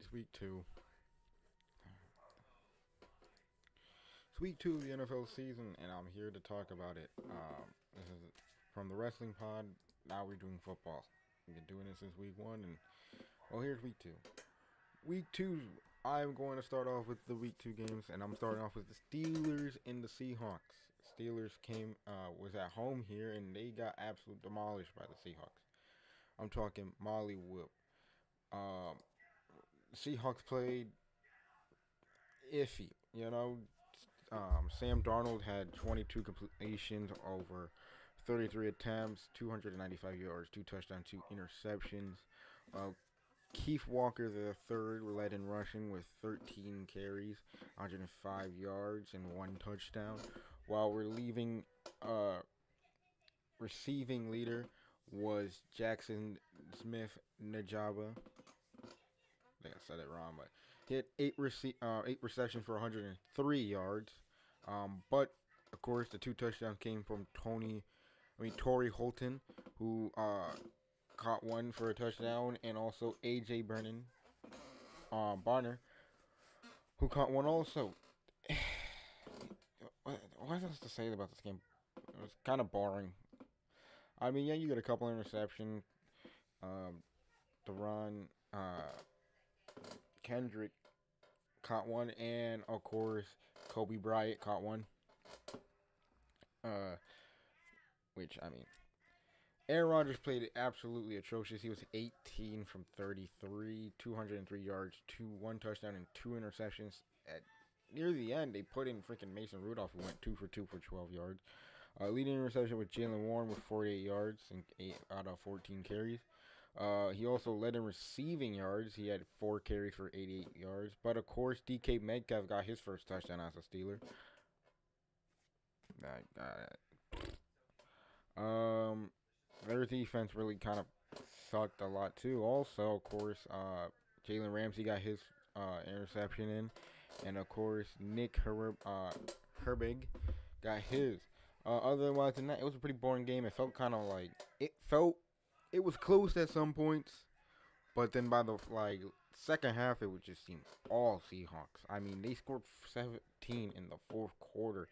It's week two. It's week two of the NFL season, and I'm here to talk about it. This is from the wrestling pod. Now we're doing football. We've been doing this since week one, and well, here's week two. Week two, I'm going to start off with the week two games, and I'm starting off with the Steelers and the Seahawks. Steelers was at home here, and they got absolutely demolished by the Seahawks. I'm talking Molly Whoop. Um, Seahawks played iffy. Sam Darnold had 22 completions over 33 attempts, 295 yards, 2 touchdowns, 2 interceptions. Uh, Keith Walker the third led in rushing with 13 carries, 105 yards, and 1 touchdown. While receiving leader was Jackson Smith Najaba. I think I said it wrong, but he had eight receptions for 103 yards. But of course, the 2 touchdowns came from Torrey Holton, who caught one for a touchdown, and also AJ Bonner, who caught one also. What else to say about this game? It was kind of boring. I mean, yeah, you got a couple interceptions. The run. Kendrick caught one, and of course Kobe Bryant caught one. Which I mean, Aaron Rodgers played absolutely atrocious. He was 18 from 33, 203 yards, 1 touchdown, and 2 interceptions. At near the end, they put in freaking Mason Rudolph, who went 2 for 2 for 12 yards. Leading interception with Jalen Warren with 48 yards and 8 out of 14 carries. He also led in receiving yards. He had 4 carries for 88 yards. But of course, DK Metcalf got his first touchdown as a Steeler. Their defense really kind of sucked a lot too. Also, of course, Jalen Ramsey got his interception in, and of course, Nick Herbig got his. Otherwise than that, it was a pretty boring game. It felt kind of like it was close at some points, but then by the second half, it would just seem all Seahawks. I mean, they scored 17 in the fourth quarter,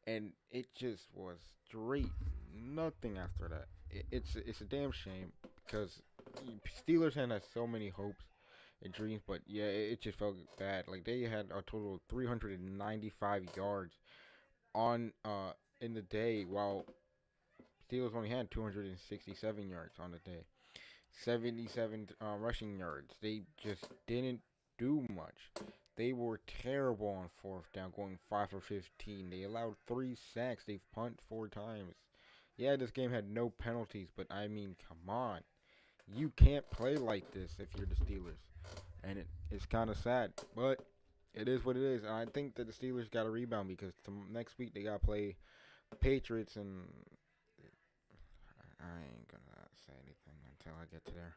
and it just was straight nothing after that. It's a damn shame because Steelers had so many hopes and dreams, but yeah, it just felt bad. Like they had a total of 395 yards on in the day, while Steelers only had 267 yards on the day. 77 rushing yards. They just didn't do much. They were terrible on fourth down, going 5 for 15. They allowed 3 sacks. They've punted 4 times. Yeah, this game had no penalties, but I mean, come on. You can't play like this if you're the Steelers. And it's kind of sad, but it is what it is. And I think that the Steelers got a rebound because next week they got to play the Patriots, and I ain't gonna say anything until I get to there.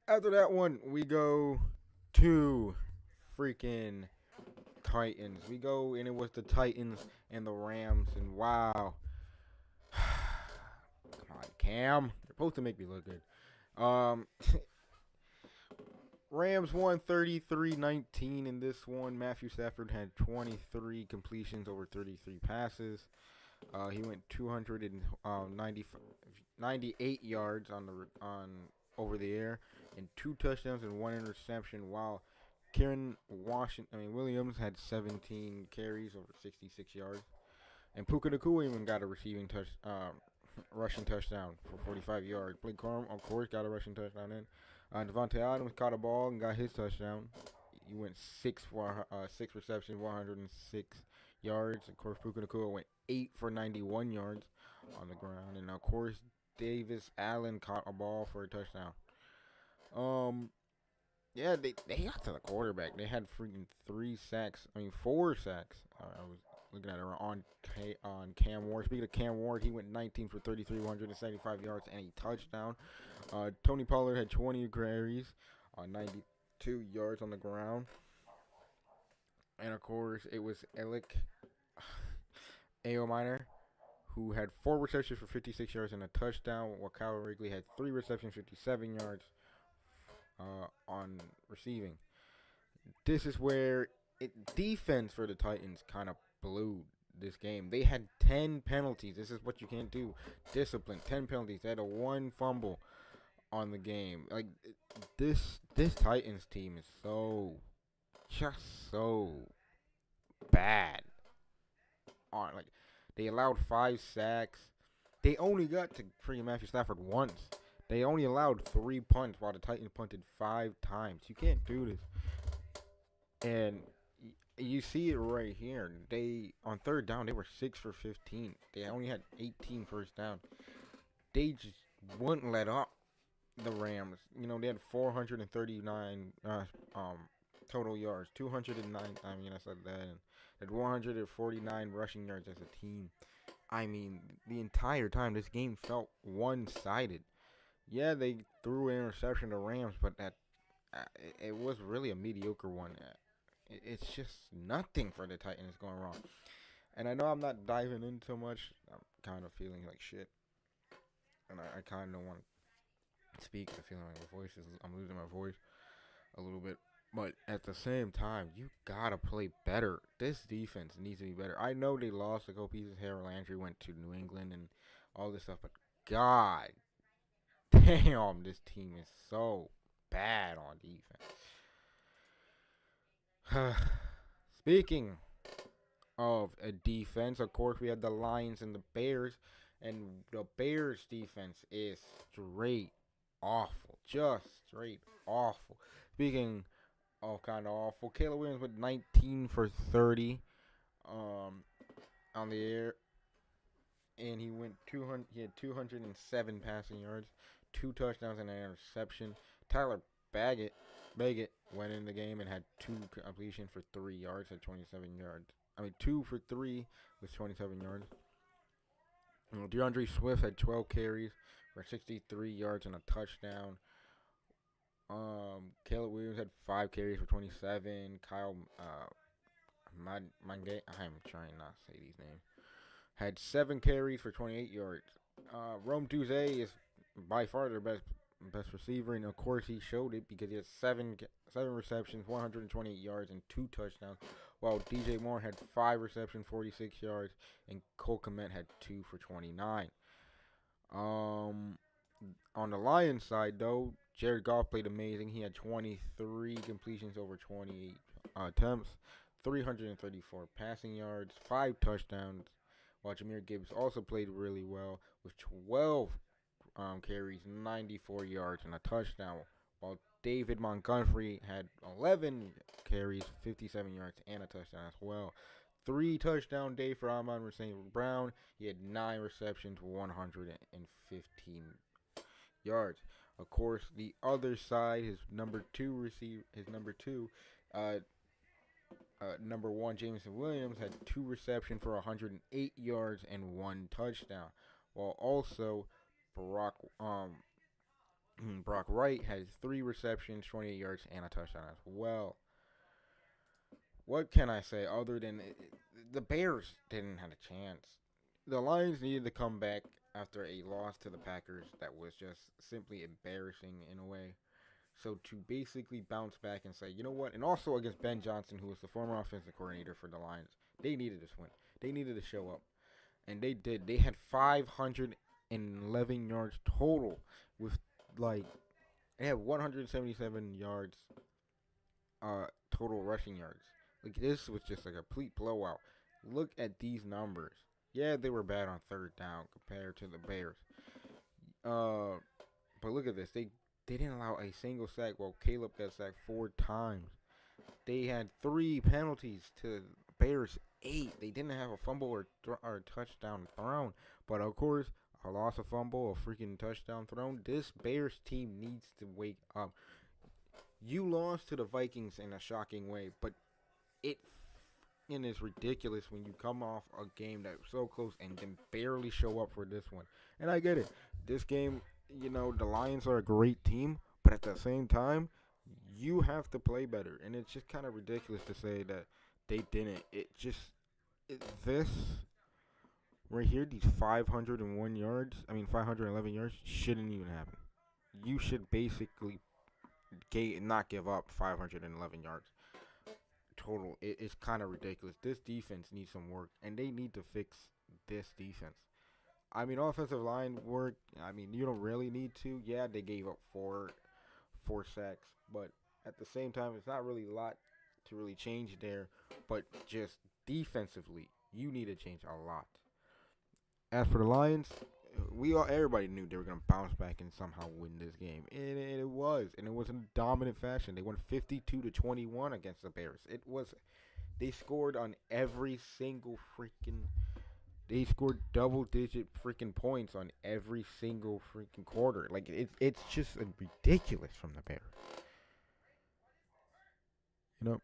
After that one, we go to freaking Titans. We go, and it was the Titans and the Rams, and wow. Come on, Cam. You're supposed to make me look good. Rams won 33-19 in this one. Matthew Stafford had 23 completions over 33 passes. He went 298 yards on over the air, and 2 touchdowns and 1 interception. While Williams had 17 carries over 66 yards, and Puka Nacua even got a rushing touchdown for 45 yards. Blake Corum, of course, got a rushing touchdown in. Devontae Adams caught a ball and got his touchdown. He went 6 receptions, 106 yards. Of course, Puka Nacua went 8 for 91 yards on the ground. And, of course, Davis Allen caught a ball for a touchdown. Yeah, they got to the quarterback. They had freaking 4 sacks. I was looking at it on Cam Ward. Speaking of Cam Ward, he went 19 for 33, 175 yards, and a touchdown. Tony Pollard had 20 carries, 92 yards on the ground. And, of course, it was Alec Aominer, who had 4 receptions for 56 yards and a touchdown, while Calvin Wrigley had 3 receptions, 57 yards. on receiving. This is where defense for the Titans kind of blew this game. They had 10 penalties. This is what you can't do. Discipline, 10 penalties. They had a one fumble on the game. Like this Titans team is just so bad. On like they allowed 5 sacks. They only got to freaking Matthew Stafford once. They only allowed 3 punts while the Titans punted 5 times. You can't do this. And you see it right here. They on third down they were 6 for 15. They only had 18 first down. They just wouldn't let up the Rams. They had 439 total yards, 209. I mean, I said that. And had 149 rushing yards as a team. I mean, the entire time this game felt one-sided. Yeah, they threw an interception to Rams, but it was really a mediocre one. It's just nothing for the Titans going wrong. And I know I'm not diving in too much. I'm kind of feeling like shit. And I kind of don't want to speak. I'm feeling like I'm losing my voice a little bit. But at the same time, you gotta play better. This defense needs to be better. I know they lost a couple pieces. Harold Landry went to New England and all this stuff. But God damn, this team is so bad on defense. Speaking of a defense, of course, we have the Lions and the Bears. And the Bears defense is straight awful. Just straight awful. Speaking of kind of awful, Caleb Williams with 19 for 30 on the air. And he went 200. He had 207 passing yards, 2 touchdowns and an interception. Tyler Baggett went in the game and had 2 completion for 3 yards at 27 yards. 2 for 3 with 27 yards. DeAndre Swift had 12 carries for 63 yards and a touchdown. Caleb Williams had 5 carries for 27. Kyle Mange, I'm trying not to say these names, had 7 carries for 28 yards. Rome Duzay is by far their best receiver, and of course he showed it because he had 7 receptions, 128 yards, and 2 touchdowns. While DJ Moore had 5 receptions, 46 yards, and Cole Kmet had 2 for 29. On the Lions side, though, Jared Goff played amazing. He had 23 completions over 28 attempts, 334 passing yards, 5 touchdowns. While Jahmyr Gibbs also played really well with 12 carries, 94 yards, and a touchdown. While David Montgomery had 11 carries, 57 yards, and a touchdown as well. 3 touchdown day for Amon St. Brown. He had 9 receptions, 115 yards. Of course, the other side, number 1, Jameson Williams, had 2 receptions for 108 yards and 1 touchdown. While also Brock Wright had 3 receptions, 28 yards, and a touchdown as well. What can I say other than the Bears didn't have a chance? The Lions needed to come back after a loss to the Packers that was just simply embarrassing in a way. So to basically bounce back and say, you know what, and also against Ben Johnson, who was the former offensive coordinator for the Lions, they needed this win. They needed to show up. And they did. They had 511 yards total with, they had 177 yards total rushing yards. This was just a complete blowout. Look at these numbers. Yeah, they were bad on third down compared to the Bears. But look at this. They didn't allow a single sack while Caleb got sacked 4 times. They had 3 penalties to Bears 8. They didn't have a fumble or touchdown thrown. But of course, a loss, a fumble, a freaking touchdown thrown. This Bears team needs to wake up. You lost to the Vikings in a shocking way, but it is ridiculous when you come off a game that's so close and then barely show up for this one. And I get it. This game, the Lions are a great team, but at the same time, you have to play better. And it's just kind of ridiculous to say that they didn't. This right here, these 511 yards, shouldn't even happen. You should basically not give up 511 yards total. It's kind of ridiculous. This defense needs some work, and they need to fix this defense. I mean, offensive line work. I mean, you don't really need to. Yeah, they gave up four sacks, but at the same time, it's not really a lot to really change there. But just defensively, you need to change a lot. As for the Lions, everybody knew they were gonna bounce back and somehow win this game, and it was in dominant fashion. They won 52-21 against the Bears. They scored on every single freaking. They scored double-digit freaking points on every single freaking quarter. Like it's just ridiculous from the Bears. You know,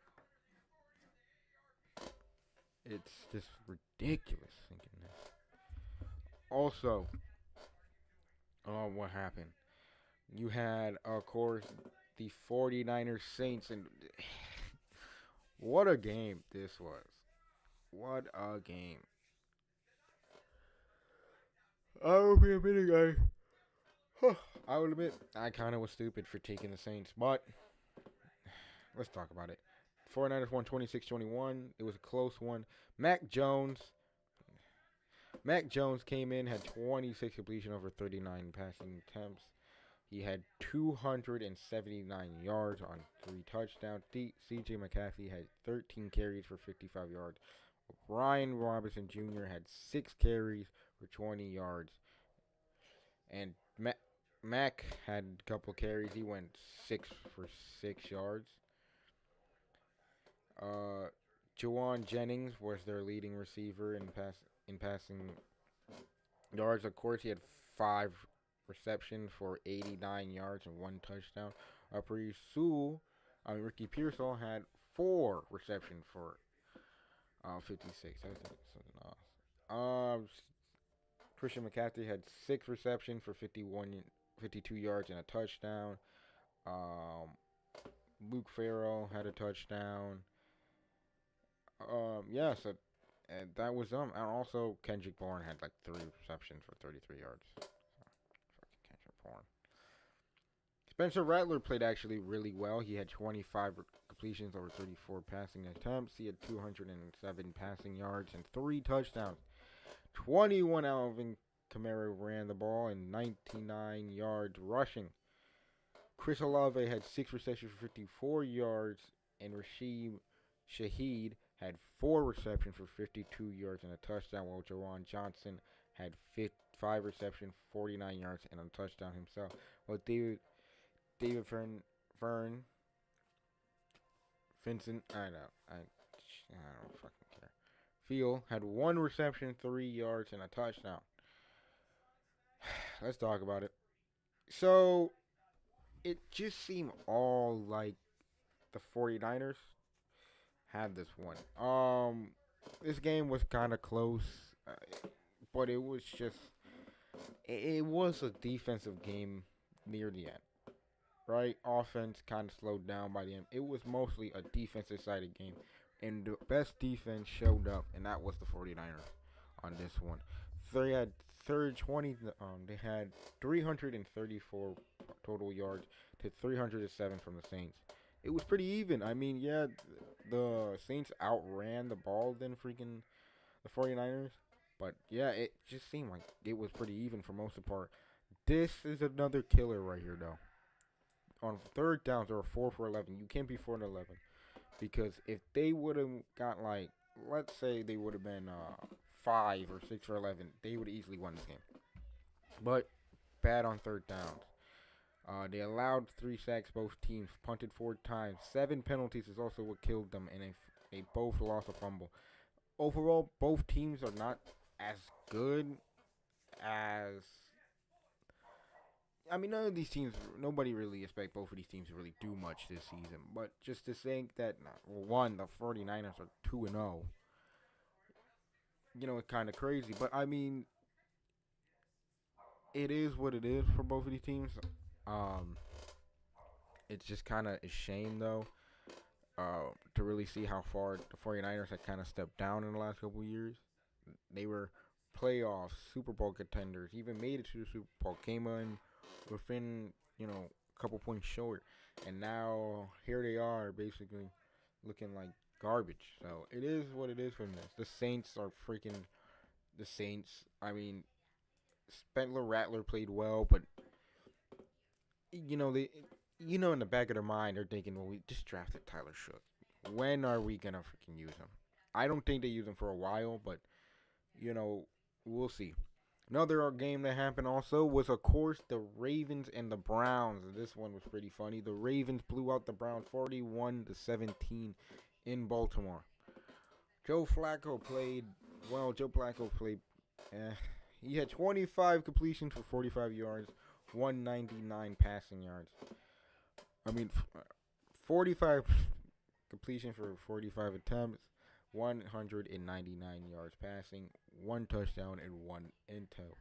it's just ridiculous thinking this. Also, what happened? You had, of course, the 49ers Saints, and what a game this was. What a game. I will be admitting I will admit I kind of was stupid for taking the Saints, but let's talk about it. 49ers won 26-21. It was a close one. Mac Jones. Mac Jones came in, had 26 completion over 39 passing attempts. He had 279 yards on 3 touchdowns. C.J. McCaffrey had 13 carries for 55 yards. Ryan Robinson Jr. had 6 carries for 20 yards. And Mac had a couple carries. He went 6 for 6 yards. Jawan Jennings was their leading receiver in passing yards. Of course, he had 5 reception for 89 yards and 1 touchdown. Ricky Pearsall had 4 reception for 56. That's something else. Christian McCaffrey had 6 reception for 52 yards and a touchdown. Luke Farrell had a touchdown. So and that was them. And also Kendrick Bourne had like 3 receptions for 33 yards. So, fucking Kendrick Bourne. Spencer Rattler played actually really well. He had 25 completions over 34 passing attempts. He had 207 passing yards and 3 touchdowns. 21 Alvin Kamara ran the ball and 99 yards rushing. Chris Olave had 6 receptions for 54 yards, and Rashid Shaheed had 4 receptions for 52 yards and a touchdown, while Jawan Johnson had 5 receptions, 49 yards, and a touchdown himself. Well, David Vincent, I don't fucking care. Field had 1 reception, 3 yards, and a touchdown. Let's talk about it. So, it just seemed all like the 49ers had this one. This game was kind of close, but it was a defensive game near the end. Right? Offense kind of slowed down by the end. It was mostly a defensive sided game. And the best defense showed up, and that was the 49ers on this one. They had they had 334 total yards to 307 from the Saints. It was pretty even. I mean, yeah, the Saints outran the ball than freaking the 49ers. But yeah, it just seemed like it was pretty even for most of the part. This is another killer right here, though. On third downs, they were 4 for 11. You can't be 4 for 11. Because if they would have got, like, let's say they would have been 5 or 6 for 11, they would have easily won this game. But bad on third downs. They allowed 3 sacks, both teams punted 4 times. 7 penalties is also what killed them, and they both lost a fumble. Overall, both teams are not as good as... I mean, nobody really expect both of these teams to really do much this season. But just to think that, one, the 49ers are 2-0, it's kind of crazy. But, I mean, it is what it is for both of these teams. It's just kind of a shame, though, to really see how far the 49ers had kind of stepped down in the last couple of years. They were playoffs, Super Bowl contenders, even made it to the Super Bowl, came in within, a couple points short. and now here they are, basically looking like garbage. So it is what it is from this. The Saints are freaking the Saints. I mean, Spencer Rattler played well, but you know they, in the back of their mind, they're thinking, well, we just drafted Tyler Shook. When are we gonna freaking use him? I don't think they use him for a while, but you know, we'll see. Another game that happened also was, of course, the Ravens and the Browns. This one was pretty funny. The Ravens blew out the Browns 41-17 in Baltimore. Joe Flacco played well. Joe Flacco played. Eh, he had 25 completions for 45 yards, 199 passing yards. I mean, 45 completion for 45 attempts, 199 yards passing, one touchdown, and one intel.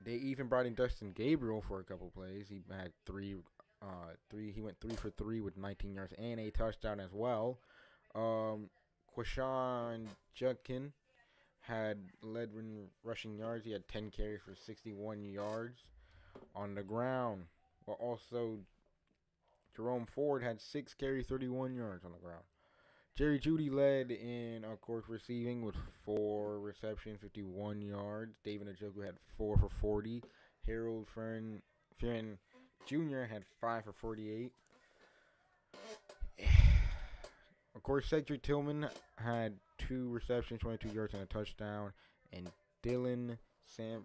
They even brought in Dustin Gabriel for a couple plays. He had three. He went 3 for 3 with 19 yards and a touchdown as well. Quashawn Judkin had led in rushing yards. He had 10 carries for 61 yards on the ground. While also Jerome Ford had 6 carries, 31 yards on the ground. Jerry Jeudy led in, of course, receiving with 4 receptions, 51 yards. David Njoku had 4 for 40. Harold Fern Jr. had 5 for 48. Of course, Cedric Tillman had 2 receptions, 22 yards, and a touchdown. And Dylan Sampson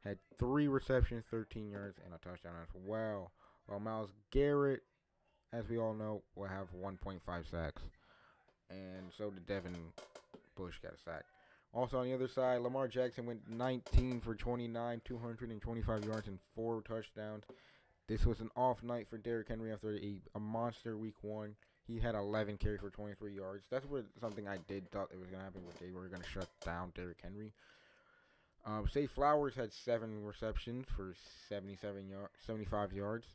had 3 receptions, 13 yards, and a touchdown as well. While Myles Garrett, as we all know, will have 1.5 sacks. And so did Devin Bush got a sack. Also on the other side, Lamar Jackson went 19 for 29, 225 yards, and 4 touchdowns. This was an off night for Derrick Henry after a monster week 1. He had 11 carries for 23 yards. That's something I did thought it was going to happen, where they were going to shut down Derrick Henry. Say Flowers had 7 receptions for 75 yards.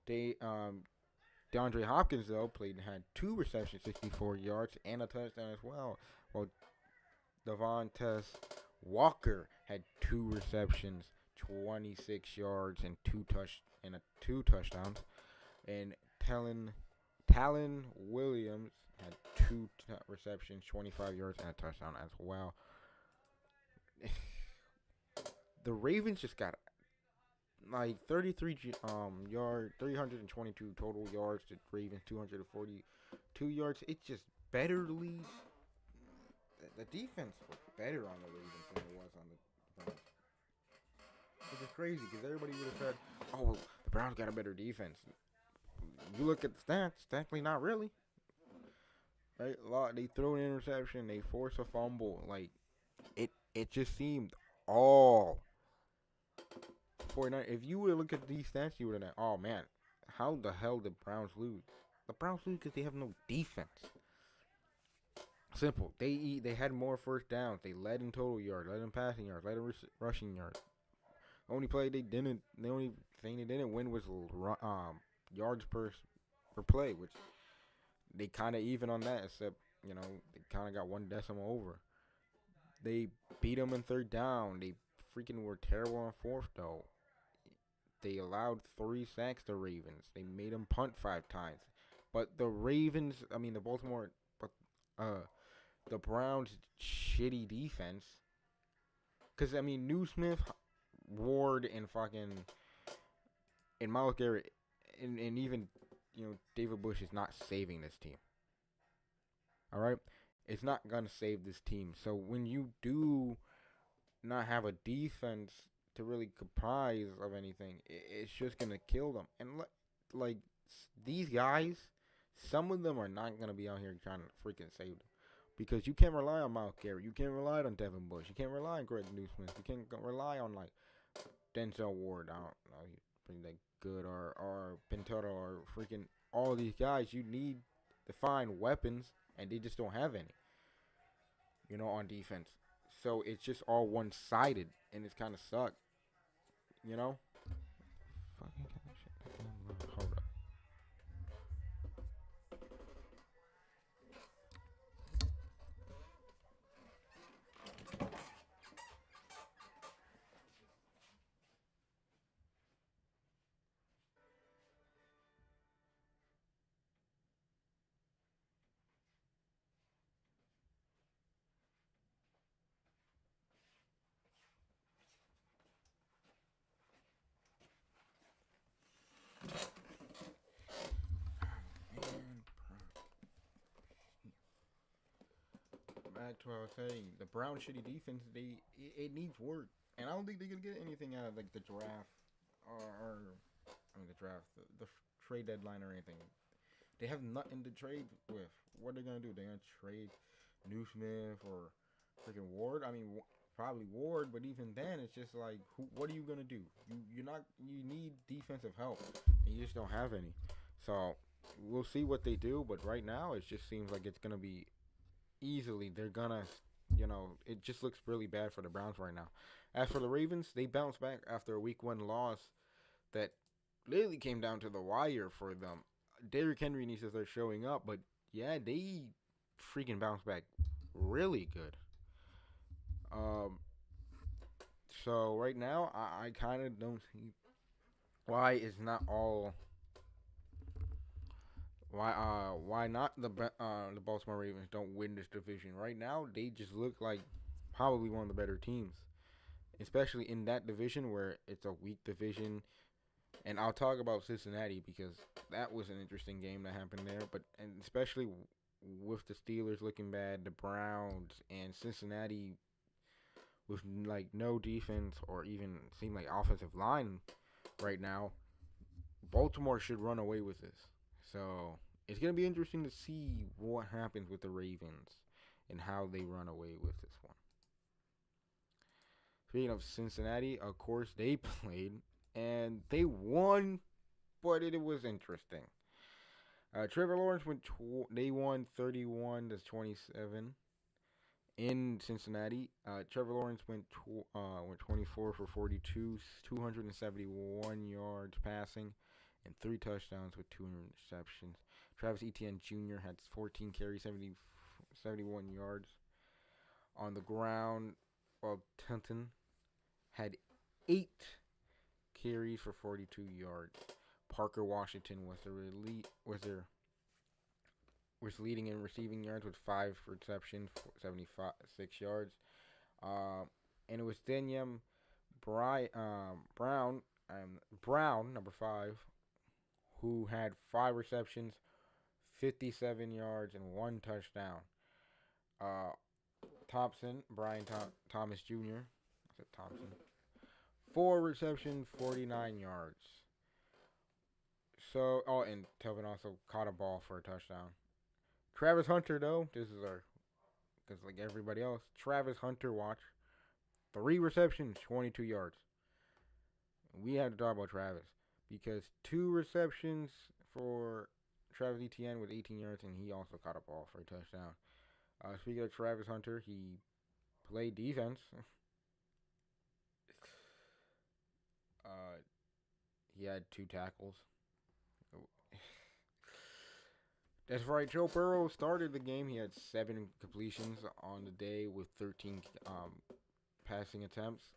DeAndre Hopkins, though, had 2 receptions, 64 yards, and a touchdown as well. While Devontae Walker had 2 receptions, 26 yards, and 2 touchdowns. And Talon Williams had 2 receptions, 25 yards, and a touchdown as well. The Ravens just got like 33 yards, 322 total yards to Ravens 242 yards. It's just betterly. The defense was better on the Ravens than it was on the Browns. Which is crazy because everybody would have said, "Oh, well, the Browns got a better defense." You look at the stats, technically not really. Right? They throw an interception, they force a fumble. Like it just seemed all 49. If you would look at these stats, you would have thought, oh man, how the hell did Browns lose? The Browns lose because they have no defense. Simple. They had more first downs. They led in total yards, led in passing yards, led in rushing yards. The only thing they didn't win was yards per play, which they kind of even on that, except they kind of got 1 decimal over. They beat them in third down. They freaking were terrible on fourth though. They allowed 3 sacks to Ravens. They made them punt 5 times. But the Browns' shitty defense. Because, Newsmith, Ward, and Myles Garrett, and even, David Bush is not saving this team. All right? It's not going to save this team. So when you do not have a defense to really comprise of anything, it's just going to kill them. And these guys, some of them are not going to be out here trying to freaking save them. Because you can't rely on Myles Garrett. You can't rely on Devin Bush. You can't rely on Greg Newsmith. You can't rely on Denzel Ward. I don't know, he's pretty that good, or Pinto, or freaking all these guys. You need to find weapons, and they just don't have any. On defense. So it's just all one-sided, and it's kind of sucked. Fucking hold up. back to what I was saying. The Browns' shitty defense, it needs work, and I don't think they're gonna get anything out of like the draft or I mean the draft, the trade deadline or anything. They have nothing to trade with. What are they gonna do? They're gonna trade Newsmith or freaking Ward. I mean, probably Ward, but even then, it's just like, what are you gonna do? You need defensive help, and you just don't have any. So we'll see what they do. But right now, it just seems like it's gonna be easily. They're gonna, it just looks really bad for the Browns right now. As for the Ravens, they bounced back after a Week 1 loss that literally came down to the wire for them. Derrick Henry needs to start showing up, but yeah, they freaking bounced back really good. Um, so right now, I kind of don't see why it's not all. Why not the Baltimore Ravens don't win this division right now? They just look like probably one of the better teams, especially in that division where it's a weak division. And I'll talk about Cincinnati because that was an interesting game that happened there. But and especially with the Steelers looking bad, the Browns and Cincinnati with like no defense or even seem like offensive line right now, Baltimore should run away with this. So it's gonna be interesting to see what happens with the Ravens and how they run away with this one. Speaking of Cincinnati, of course they played and they won, but it was interesting. Trevor Lawrence they won 31-27 in Cincinnati. Trevor Lawrence went 24 for 42, 271 yards passing, and 3 touchdowns with 2 interceptions. Travis Etienne Jr. had 14 carries, 71 yards on the ground, while Tunton had 8 carries for 42 yards. Parker Washington was leading in receiving yards with 5 receptions, 76 yards. And it was Daniel Brown, number 5, who had 5 receptions, 57 yards, and 1 touchdown. Brian Thomas Jr. I said Thompson. 4 receptions, 49 yards. So, and Telvin also caught a ball for a touchdown. Travis Hunter, though, because like everybody else, Travis Hunter, watch. 3 receptions, 22 yards. We have to talk about Travis because 2 receptions for Travis Etienne with 18 yards, and he also caught a ball for a touchdown. Speaking of Travis Hunter, he played defense. He had 2 tackles. That's right. Joe Burrow started the game. He had 7 completions on the day with 13 passing attempts.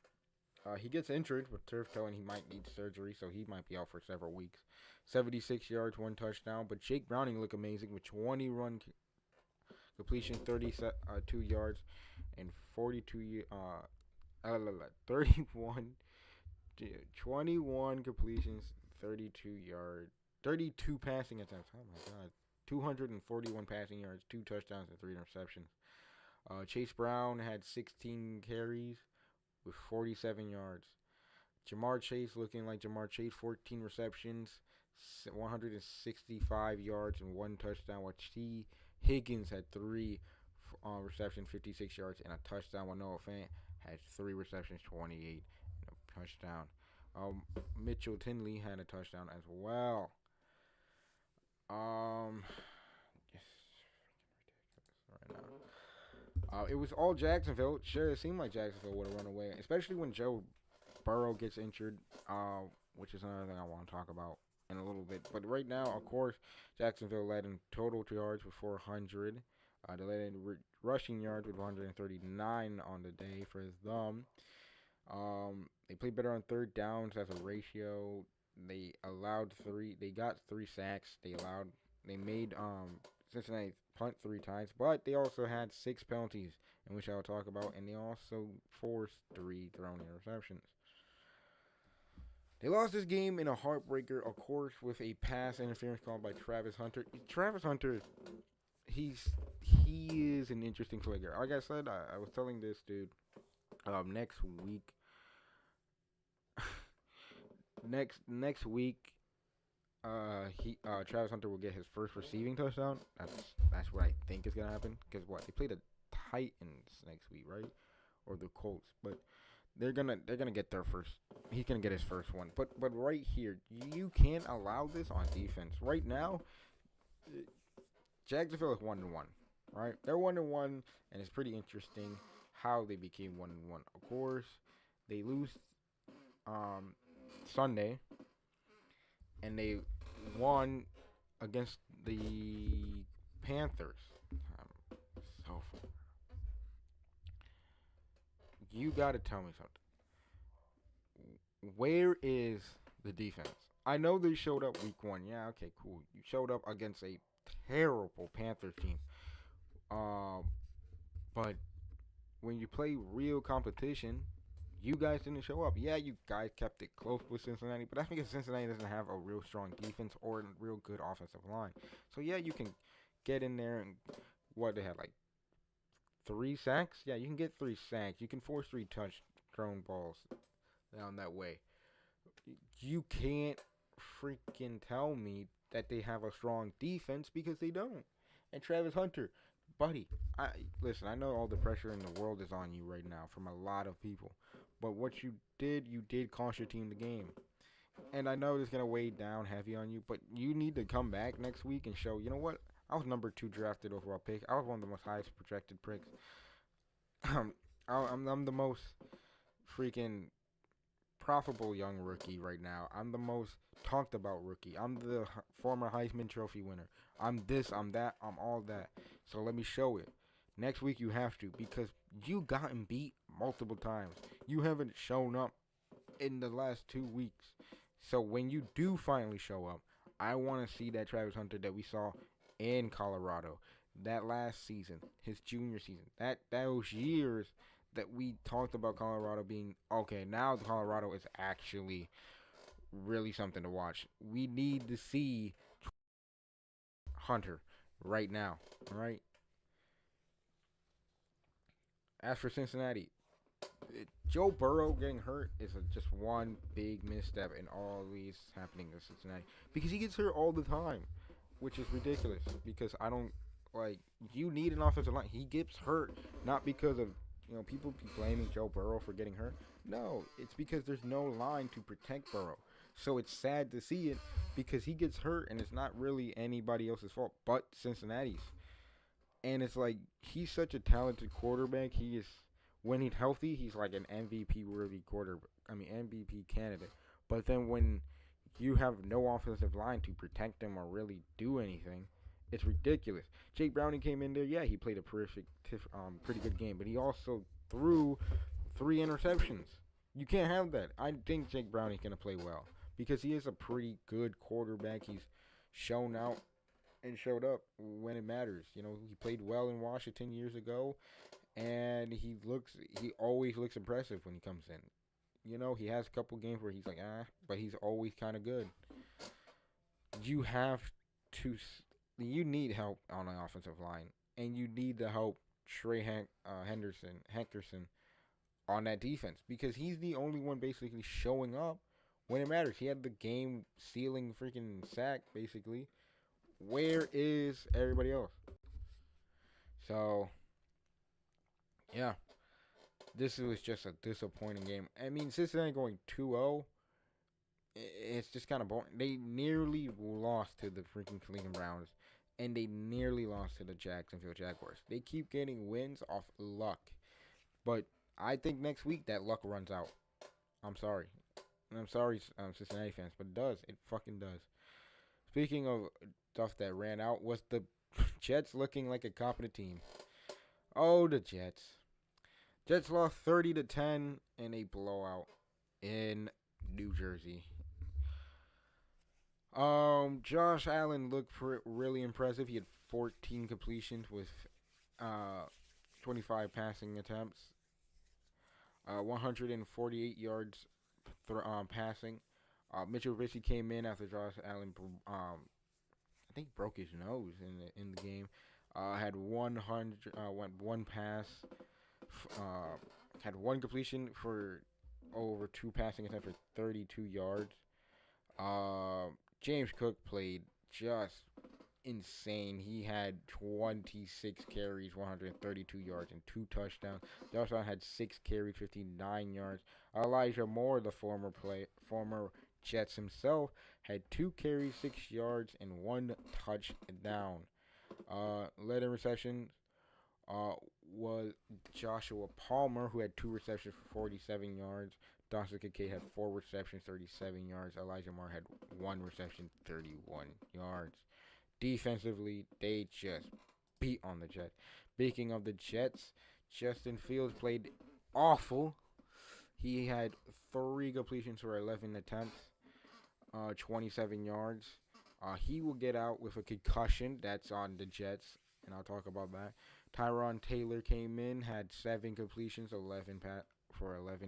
He gets injured with turf toe and he might need surgery, so he might be out for several weeks. 76 yards, 1 touchdown. But Jake Browning looked amazing with 20 run completion, 32 yards, and 21 completions, 32 yards, 32 passing attempts. Oh my God. 241 passing yards, 2 touchdowns, and 3 interceptions. Chase Brown had 16 carries with 47 yards. Jamar Chase looking like Jamar Chase, 14 receptions, 165 yards, and 1 touchdown. While T. Higgins had 3 receptions, 56 yards, and a touchdown. While Noah Fant had 3 receptions, 28, and a touchdown. Mitchell Tinley had a touchdown as well. Yes, right now. It was all Jacksonville. Sure, it seemed like Jacksonville would have run away, especially when Joe Burrow gets injured, which is another thing I want to talk about in a little bit. But right now, of course, Jacksonville led in total yards with 400. They led in rushing yards with 139 on the day for them. They played better on third downs as a ratio. They got 3 sacks. They made Cincinnati punt 3 times, but they also had 6 penalties, in which I'll talk about, and they also forced 3 thrown interceptions. They lost this game in a heartbreaker, of course, with a pass interference called by Travis Hunter. Travis Hunter he is an interesting figure. Like I said, I was telling this dude, next week, next week, he Travis Hunter will get his first receiving touchdown. That's what I think is gonna happen. Because what, they play the Titans next week, right? Or the Colts, but they're gonna get their first. He's gonna get his first one. But right here, you can't allow this on defense. Right now, Jacksonville is 1-1, right? They're 1-1, and it's pretty interesting how they became 1-1. Of course, they lose um Sunday, and they won against the Panthers. So you gotta tell me something. Where is the defense? I know they showed up week one. Yeah, okay, cool. You showed up against a terrible Panthers team. Um, but when you play real competition, you guys didn't show up. Yeah, you guys kept it close with Cincinnati, but that's because Cincinnati doesn't have a real strong defense or a real good offensive line. So yeah, you can get in there and what they had like 3 sacks. Yeah, you can get 3 sacks. You can force 3 touch thrown balls down that way. You can't freaking tell me that they have a strong defense because they don't. And Travis Hunter, buddy, I listen. I know all the pressure in the world is on you right now from a lot of people, but what you did cost your team the game. And I know it's gonna weigh down heavy on you, but you need to come back next week and show. You know what? I was number 2 drafted overall pick. I was one of the most highest projected picks. I'm the most freaking profitable young rookie right now. I'm the most talked about rookie. I'm the former Heisman Trophy winner. I'm this, I'm that, I'm all that. So let me show it. Next week you have to because you gotten beat multiple times. You haven't shown up in the last 2 weeks. So when you do finally show up, I want to see that Travis Hunter that we saw in Colorado that last season, his junior season, that those years that we talked about Colorado being okay. Now Colorado is actually really something to watch. We need to see Hunter right now. All right. As for Cincinnati, Joe Burrow getting hurt is just one big misstep in all these happening in Cincinnati because he gets hurt all the time, which is ridiculous. Because I don't like you need an offensive line. He gets hurt not because of people be blaming Joe Burrow for getting hurt. No, it's because there's no line to protect Burrow. So it's sad to see it because he gets hurt and it's not really anybody else's fault but Cincinnati's. And it's like he's such a talented quarterback. He is when he's healthy, he's like an MVP worthy quarterback. I mean MVP candidate. But then when you have no offensive line to protect him or really do anything, it's ridiculous. Jake Browning came in there. Yeah, he played a pretty good game, but he also threw 3 interceptions. You can't have that. I think Jake Browning's gonna play well because he is a pretty good quarterback. He's shown out and showed up when it matters. He played well in Washington years ago, and he always looks impressive when he comes in. He has a couple games where he's like, but he's always kind of good. You have to, you need help on the offensive line, and you need to help Hankerson on that defense because he's the only one basically showing up when it matters. He had the game sealing freaking sack basically. Where is everybody else? So, yeah, this was just a disappointing game. I mean, Cincinnati going 2-0, it's just kind of boring. They nearly lost to the freaking Cleveland Browns, and they nearly lost to the Jacksonville Jaguars. They keep getting wins off luck, but I think next week that luck runs out. I'm sorry. Cincinnati fans, but it does. It fucking does. Speaking of stuff that ran out, was the Jets looking like a competent team? Oh, the Jets. Jets lost 30-10 in a blowout in New Jersey. Josh Allen looked really impressive. He had 14 completions with 25 passing attempts, 148 yards passing. Mitchell Trubisky came in after Josh Allen, I think broke his nose in the game. Had 100, went one pass, uh, had one completion for over two passing attempts for 32 yards. Uh, James Cook played just insane. He had 26 carries, 132 yards, and two touchdowns. Josh had 6 carries, 59 yards. Elijah Moore, the former Jets himself, had 2 carries, 6 yards, and one touchdown. Led in receptions uh, was Joshua Palmer, who had 2 receptions for 47 yards. Dawson Kincaid had 4 receptions, 37 yards. Elijah Moore had 1 reception, 31 yards. Defensively, they just beat on the Jets. Speaking of the Jets, Justin Fields played awful. He had 3 completions for 11 attempts, 27 yards. He will get out with a concussion. That's on the Jets, and I'll talk about that. Tyron Taylor came in, had 7 completions, 11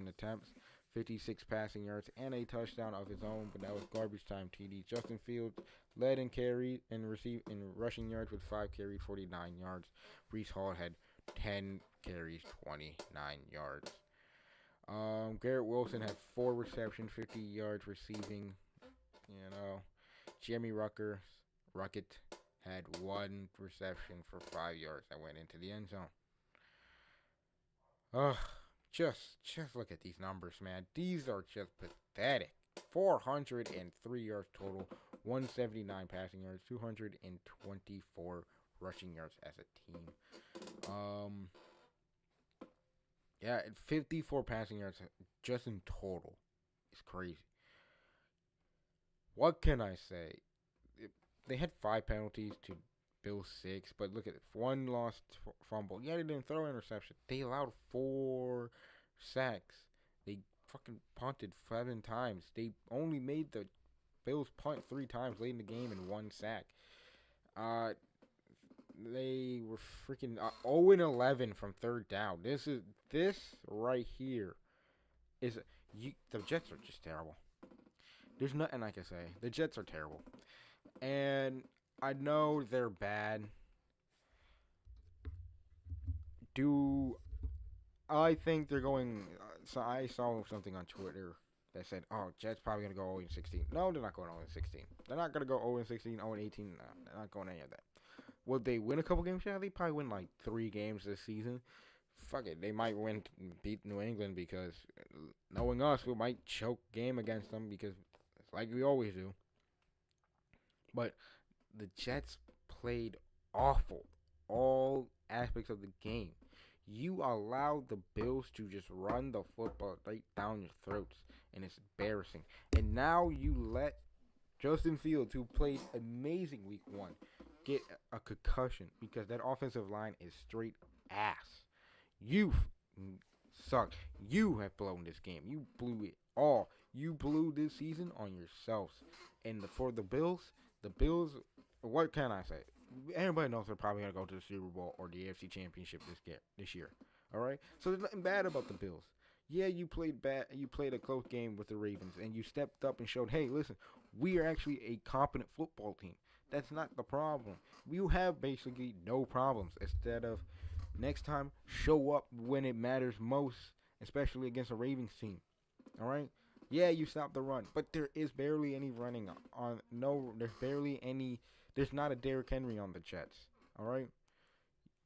attempts, 56 passing yards, and a touchdown of his own, but that was garbage time TD. Justin Fields led in carry and received in rushing yards with 5 carries, 49 yards. Breece Hall had 10 carries, 29 yards. Garrett Wilson had 4 receptions, 50 yards receiving. You know, Jimmy Ruckett had 1 reception for 5 yards that went into the end zone. Ugh, just look at these numbers, man. These are just pathetic. 403 yards total, 179 passing yards, 224 rushing yards as a team. Yeah, 54 passing yards just in total. It's crazy. What can I say? They had 5 penalties to Bill's 6, but look at it. 1 lost fumble. Yeah, they didn't throw an interception. They allowed 4 sacks. They fucking punted 7 times. They only made the Bills punt 3 times late in the game and 1 sack. They were freaking 0-11 from third down. This right here is the Jets are just terrible. There's nothing I can say. The Jets are terrible. And I know they're bad. I think they're going... so I saw something on Twitter that said, oh, Jets probably going to go 0-16. No, they're not going 0-16. They're not going to go 0-16, 0-18. No, they're not going any of that. Will they win a couple games? Yeah, they probably win like 3 games this season. Fuck it. They might beat New England because knowing us, we might choke game against them because it's like we always do. But the Jets played awful. All aspects of the game. You allowed the Bills to just run the football right down your throats. And it's embarrassing. And now you let Justin Fields, who played amazing week 1, get a concussion because that offensive line is straight ass. You suck. You have blown this game. You blew it all. You blew this season on yourselves. And for the Bills, what can I say? Everybody knows they're probably going to go to the Super Bowl or the AFC Championship this year. All right? So there's nothing bad about the Bills. Yeah, you played bad. You played a close game with the Ravens, and you stepped up and showed, hey, listen, we are actually a competent football team. That's not the problem. You have basically no problems. Instead of next time, show up when it matters most, especially against a Ravens team. All right? Yeah, you stopped the run, but there is barely any running on. No, there's not a Derrick Henry on the Jets. All right?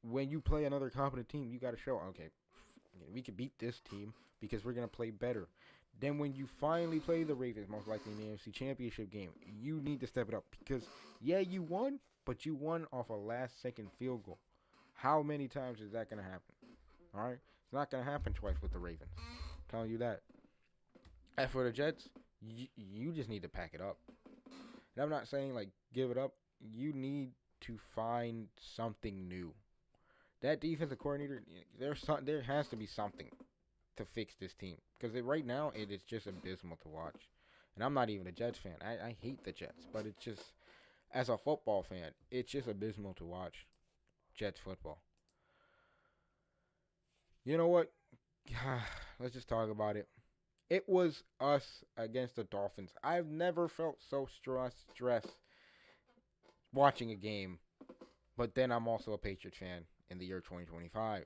When you play another competent team, you got to show, okay, we can beat this team because we're going to play better. Then when you finally play the Ravens, most likely in the AFC Championship game, you need to step it up because, yeah, you won, but you won off a last-second field goal. How many times is that going to happen? All right? It's not going to happen twice with the Ravens. I'm telling you that. As for the Jets, you just need to pack it up. And I'm not saying, like, give it up. You need to find something new. That defensive coordinator, there has to be something to fix this team. Because right now, it is just abysmal to watch. And I'm not even a Jets fan. I hate the Jets. But it's just, as a football fan, it's just abysmal to watch Jets football. You know what? Let's just talk about it. It was us against the Dolphins. I've never felt so stressed watching a game But then I'm also a Patriots fan in the year 2025.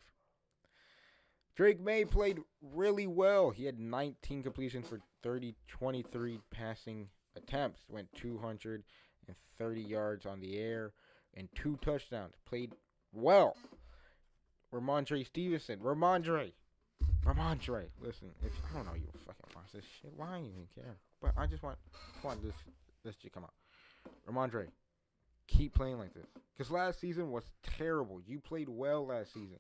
Drake May played really well. He had 19 completions for 23 passing attempts, went 230 yards on the air, and 2 touchdowns. Played well. Ramondre. Listen, if I don't know you fucking watch this shit, why do you even care? But I just want this to come out. Ramondre, keep playing like this. Because last season was terrible. You played well last season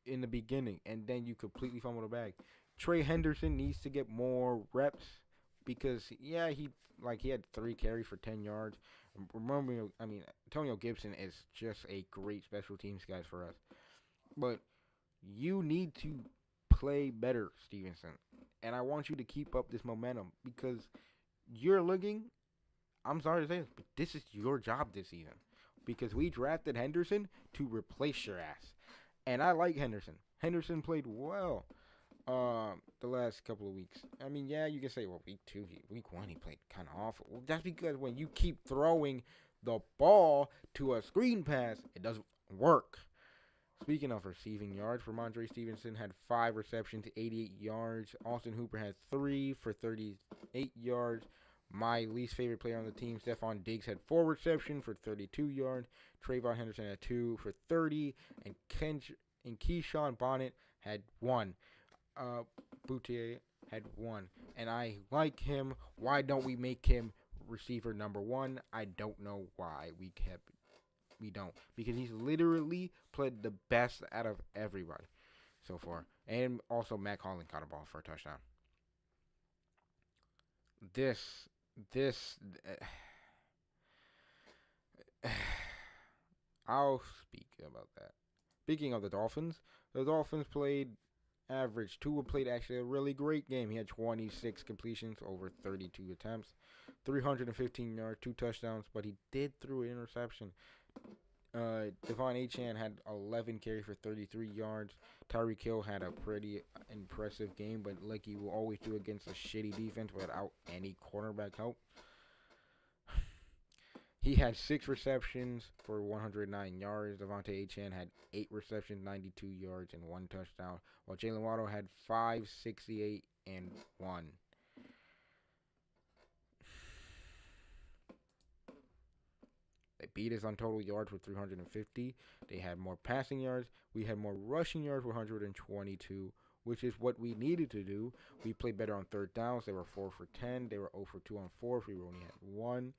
in the beginning, and then you completely fumbled the bag. Trey Henderson needs to get more reps because he had 3 carries for 10 yards. Remember, Antonio Gibson is just a great special teams guy for us, but you need to play better, Stevenson, and I want you to keep up this momentum because you're looking. I'm sorry to say this, but this is your job this season because we drafted Henderson to replace your ass. And I like Henderson. Henderson played well the last couple of weeks. I mean, yeah, you can say, well, week 1, he played kind of awful. Well, that's because when you keep throwing the ball to a screen pass, it doesn't work. Speaking of receiving yards, Ramondre Stevenson had 5 receptions, 88 yards. Austin Hooper had 3 for 38 yards. My least favorite player on the team, Stephon Diggs, had 4 receptions for 32 yards. Trayvon Henderson had 2 for 30. And Keyshawn Bonnet had 1. Boutier had 1. And I like him. Why don't we make him receiver number 1? I don't know why we don't. Because he's literally played the best out of everybody so far. And also Matt Collins caught a ball for a touchdown. I'll speak about that. Speaking of the Dolphins played average. Tua played actually a really great game. He had 26 completions over 32 attempts, 315 yards, 2 touchdowns, but he did throw an interception. Devon Achane had 11 carries for 33 yards. Tyreek Hill had a pretty impressive game, but like he will always do against a shitty defense without any cornerback help. He had 6 receptions for 109 yards. Devontae Achane had 8 receptions, 92 yards, and 1 touchdown, while Jalen Waddle had 5, 68, and 1. They beat us on total yards with 350. They had more passing yards. We had more rushing yards with 122, which is what we needed to do. We played better on third downs. They were 4 for 10. They were 0 for 2 on fourth. We only had 1.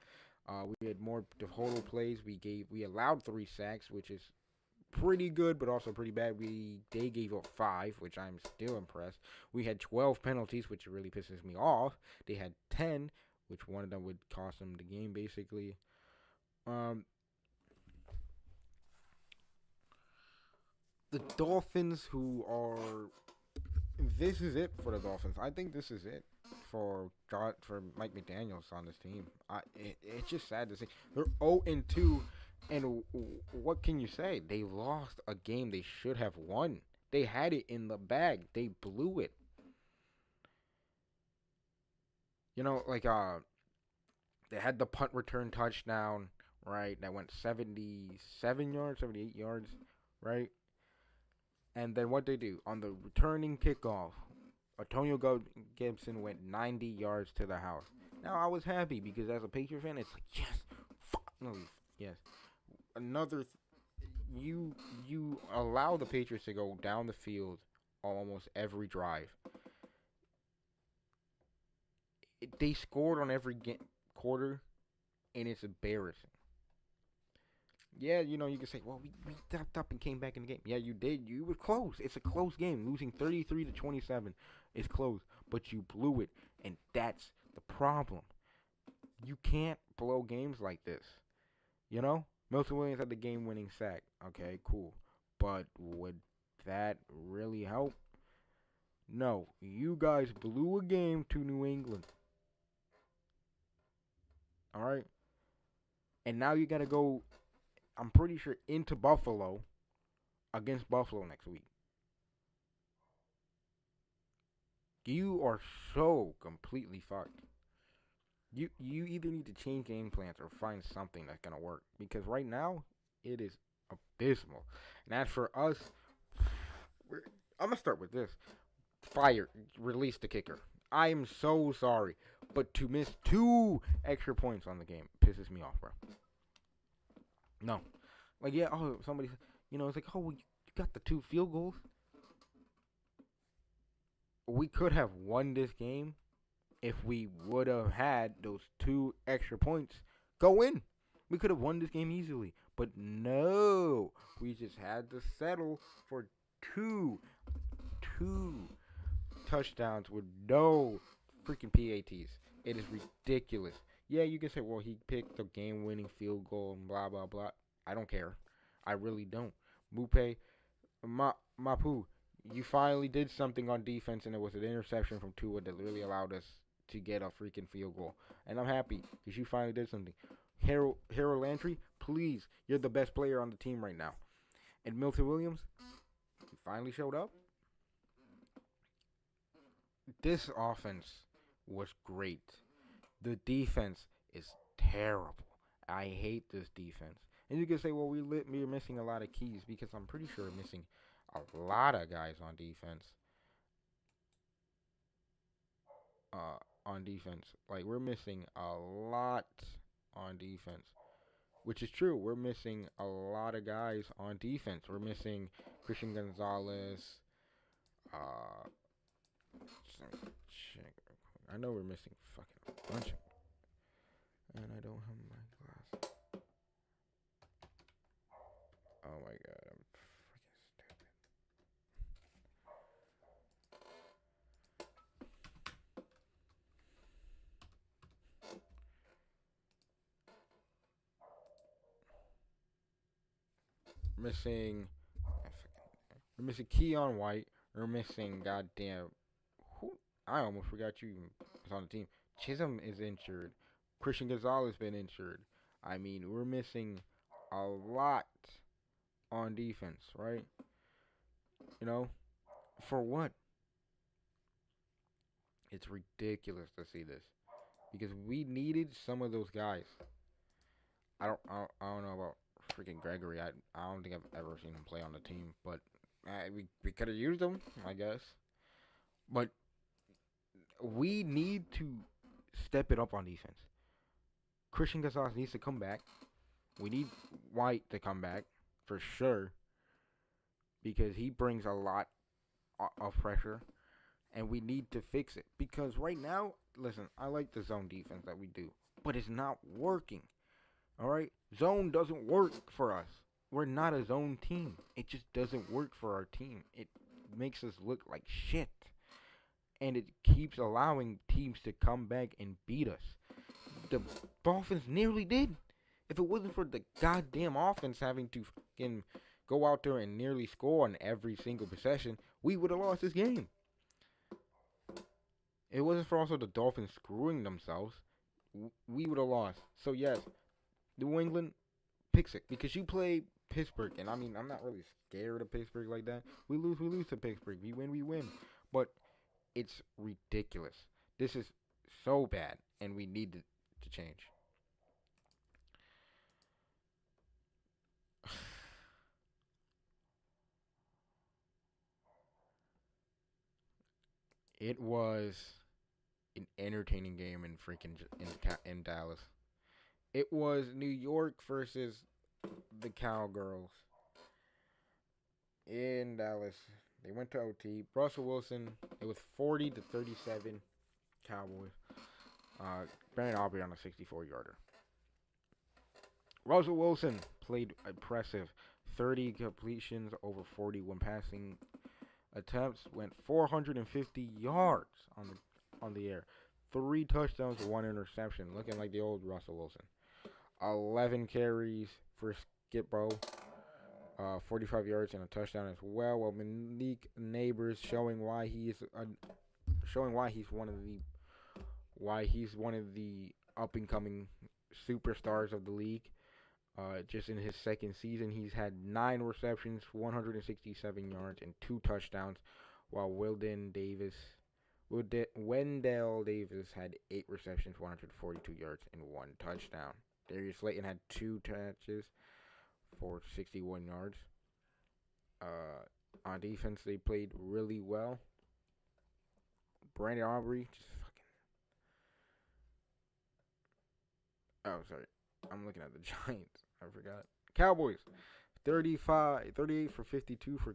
We had more total plays. We allowed 3 sacks, which is pretty good, but also pretty bad. They gave up 5, which I'm still impressed. We had 12 penalties, which really pisses me off. They had 10, which one of them would cost them the game, basically. The Dolphins, this is it for the Dolphins. I think this is it for Mike McDaniels on this team. It's just sad to see they're 0-2, and what can you say? They lost a game they should have won. They had it in the bag. They blew it. They had the punt return touchdown, right? That went 77 yards, 78 yards, right? And then what they do on the returning kickoff, Antonio Gibson went 90 yards to the house. Now I was happy because as a Patriot fan, it's like yes. You allow the Patriots to go down the field almost every drive. They scored on every quarter, and it's embarrassing. Yeah, you can say, well, we stepped up and came back in the game. Yeah, you did. You were close. It's a close game. Losing 33-27 is close, but you blew it, and that's the problem. You can't blow games like this. Milton Williams had the game-winning sack. Okay, cool. But would that really help? No. You guys blew a game to New England. All right? And now you got to go, I'm pretty sure, into Buffalo against Buffalo next week. You are so completely fucked. You either need to change game plans or find something that's going to work. Because right now, it is abysmal. And as for us, I'm gonna start with this: fire, release the kicker. I am so sorry, but to miss 2 extra points on the game pisses me off, bro. No, like yeah, oh somebody, it's like oh well, you got the 2 field goals. We could have won this game if we would have had those 2 extra points go in. We could have won this game easily. But no, we just had to settle for two, two touchdowns with no freaking PATs. It is ridiculous. Yeah, you can say, well, he picked the game-winning field goal and blah blah blah. I don't care. I really don't. Mupe, Mapu, you finally did something on defense, and it was an interception from Tua that really allowed us to get a freaking field goal. And I'm happy because you finally did something. Harold Landry, please, you're the best player on the team right now. And Milton Williams, you finally showed up. This offense was great. The defense is terrible. I hate this defense. And you can say, well, we're missing a lot of keys because I'm pretty sure we're missing a lot of guys on defense. On defense, like we're missing a lot on defense, which is true. We're missing a lot of guys on defense. We're missing Christian Gonzalez. Check. I know we're missing fucking a bunch of, and I don't have my glass. Oh my god, I'm freaking stupid. We're missing Keon White. We're missing goddamn who? I almost forgot you was on the team. Chisholm is injured. Christian Gonzalez been injured. I mean, we're missing a lot on defense, right? You know, for what? It's ridiculous to see this because we needed some of those guys. I don't know about freaking Gregory. I don't think I've ever seen him play on the team, but we could have used him, I guess. But we need to step it up on defense. Christian Gonzalez needs to come back. We need White to come back for sure because he brings a lot of pressure, and we need to fix it because right now, listen, I like the zone defense that we do, but it's not working. All right, zone doesn't work for us. We're not a zone team. It just doesn't work for our team. It makes us look like shit, and it keeps allowing teams to come back and beat us. The Dolphins nearly did. If it wasn't for the goddamn offense having to fucking go out there and nearly score on every single possession, we would have lost this game. It wasn't for also the Dolphins screwing themselves, we would have lost. So yes, New England, picks it because you play Pittsburgh, and I mean I'm not really scared of Pittsburgh like that. We lose to Pittsburgh. We win. But it's ridiculous. This is so bad, and we need to change. It was an entertaining game in freaking in Dallas. It was New York versus the Cowgirls in Dallas. They went to OT. Russell Wilson. It was 40-37 Cowboys. Brandon Aubrey on a 64-yarder. Russell Wilson played impressive. 30 completions over 41 passing attempts. Went 450 yards on the air. 3 touchdowns, 1 interception. Looking like the old Russell Wilson. 11 carries for Skip Rowe. 45 yards and a touchdown as well. Well, Malik Neighbors showing why he's one of the up and coming superstars of the league. Just in his second season, he's had 9 receptions, 167 yards, and 2 touchdowns, while Wendell Davis had 8 receptions, 142 yards, and 1 touchdown. Darius Slayton had 2 catches for 61 yards. On defense, they played really well. Brandon Aubrey just fucking. Oh, sorry. I'm looking at the Giants. I forgot. Cowboys, 38 for 52 for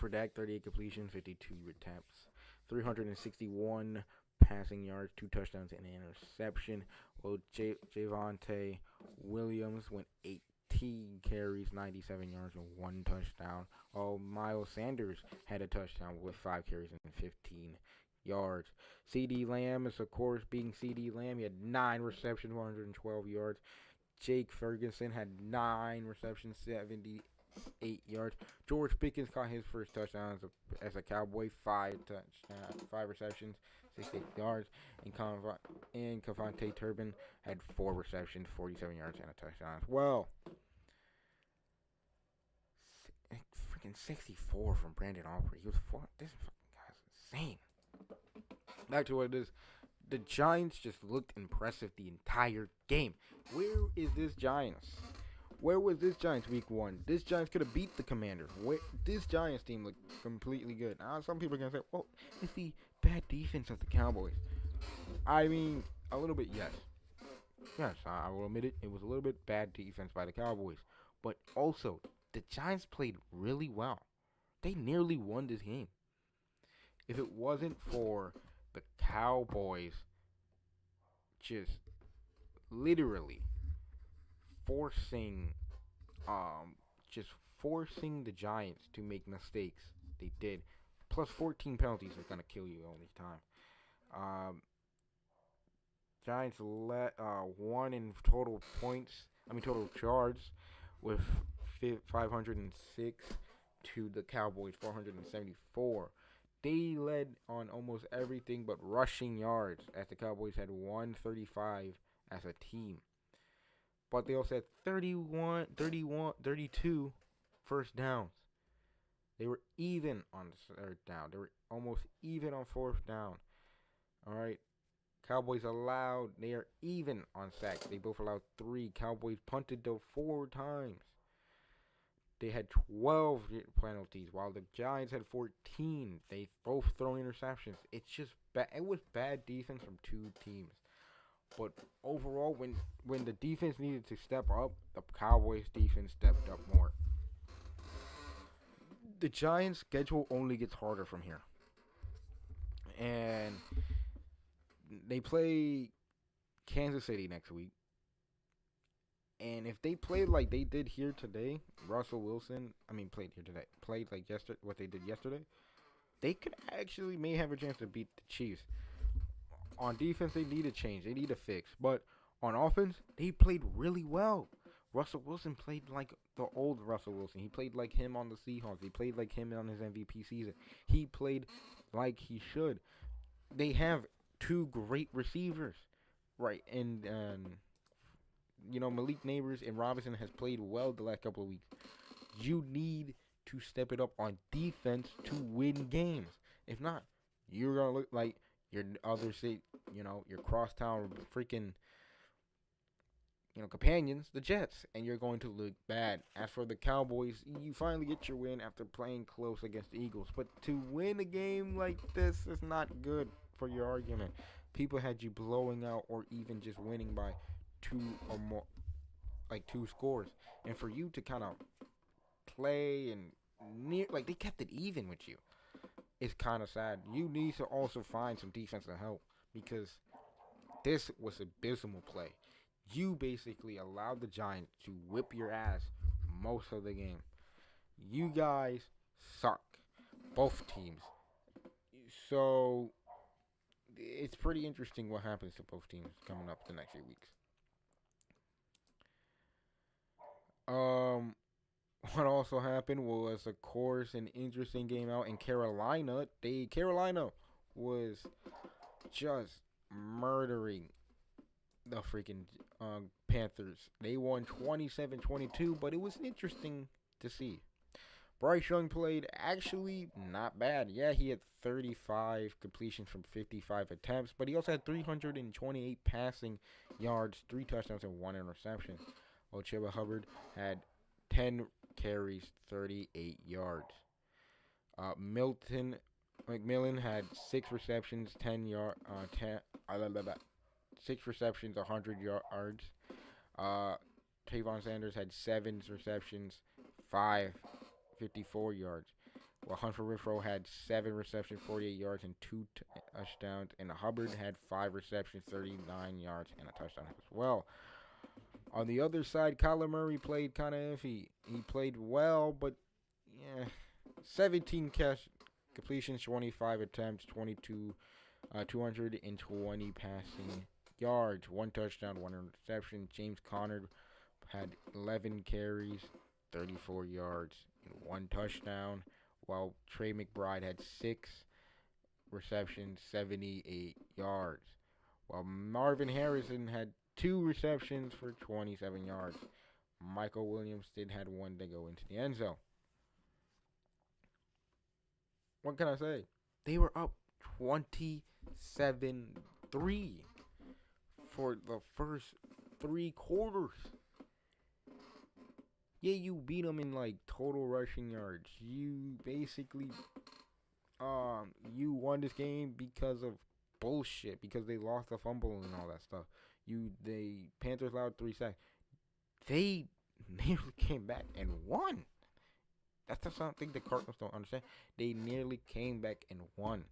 Dak, 38 completion, 52 attempts, 361 passing yards, 2 touchdowns, and an interception. Well, Javonte Williams went 18 carries, 97 yards, and 1 touchdown. Oh, Miles Sanders had a touchdown with 5 carries and 15 yards. CD Lamb is, of course, being CD Lamb. He had 9 receptions, 112 yards. Jake Ferguson had 9 receptions, 78 yards. George Pickens caught his first touchdown as a Cowboy, 5 receptions, 68 yards. And Cavante Turbin had 4 receptions, 47 yards, and a touchdown as well. Freaking 64 from Brandon Aubrey. He was this fucking guy's insane. Back to what it is. The Giants just looked impressive the entire game. Where is this Giants? Where was this Giants week 1? This Giants could have beat the Commanders. This Giants team looked completely good. Now, some people are going to say, well, it's the bad defense of the Cowboys. I mean, a little bit, yes. Yes, I will admit it. It was a little bit bad defense by the Cowboys. But also, the Giants played really well. They nearly won this game. If it wasn't for the Cowboys just literally forcing the Giants to make mistakes, they did. Plus 14 penalties is gonna kill you all this time. Giants won in total total yards with 506 to the Cowboys 474. They led on almost everything but rushing yards, as the Cowboys had 135 as a team. But they also had 32 first downs. They were even on third down. They were almost even on fourth down. All right. Cowboys they are even on sacks. They both allowed 3. Cowboys punted though 4 times. They had 12 penalties, while the Giants had 14. They both throw interceptions. It's just bad. It was bad defense from 2 teams. But overall, when the defense needed to step up, the Cowboys defense stepped up more. The Giants' schedule only gets harder from here. And they play Kansas City next week. And if they played like they did here today, played like yesterday, what they did yesterday, they could actually may have a chance to beat the Chiefs. On defense, they need a change. They need a fix. But on offense, they played really well. Russell Wilson played like the old Russell Wilson. He played like him on the Seahawks. He played like him on his MVP season. He played like he should. They have 2 great receivers, right? And Malik Neighbors and Robinson has played well the last couple of weeks. You need to step it up on defense to win games. If not, you're gonna look like your other state, your crosstown freaking, companions, the Jets, and you're going to look bad. As for the Cowboys, you finally get your win after playing close against the Eagles. But to win a game like this is not good for your argument. People had you blowing out or even just winning by 2 or more, like 2 scores. And for you to kind of play and they kept it even with you. It's kind of sad. You need to also find some defensive help because this was abysmal play. You basically allowed the Giants to whip your ass most of the game. You guys suck. Both teams. So it's pretty interesting what happens to both teams coming up the next few weeks. What also happened was, of course, an interesting game out in Carolina. Carolina was just murdering the freaking Panthers. They won 27-22, but it was interesting to see. Bryce Young played actually not bad. Yeah, he had 35 completions from 55 attempts, but he also had 328 passing yards, 3 touchdowns, and 1 interception. while Chuba Hubbard had 10 carries, 38 yards. Milton McMillan had 6 receptions, 6 receptions, 100 yards. Tavon Sanders had 7 receptions, 54 yards. While Hunter Renfrow had 7 receptions, 48 yards, and 2 touchdowns. And Hubbard had 5 receptions, 39 yards, and a touchdown as well. On the other side, Kyler Murray played kind of iffy. He played well, but yeah, 17 completions, 25 attempts, 220 passing yards, 1 touchdown, 1 interception. James Conner had 11 carries, 34 yards, and 1 touchdown, while Trey McBride had 6 receptions, 78 yards, while Marvin Harrison had 2 receptions for 27 yards. Michael Williams did had one to go into the end zone. What can I say? They were up 27-3 for the first 3 quarters. Yeah, you beat them in like total rushing yards. You basically, you won this game because of bullshit. Because they lost the fumble and all that stuff. Panthers allowed 3 sacks. They nearly came back and won. That's something the Cardinals don't understand. They nearly came back and won.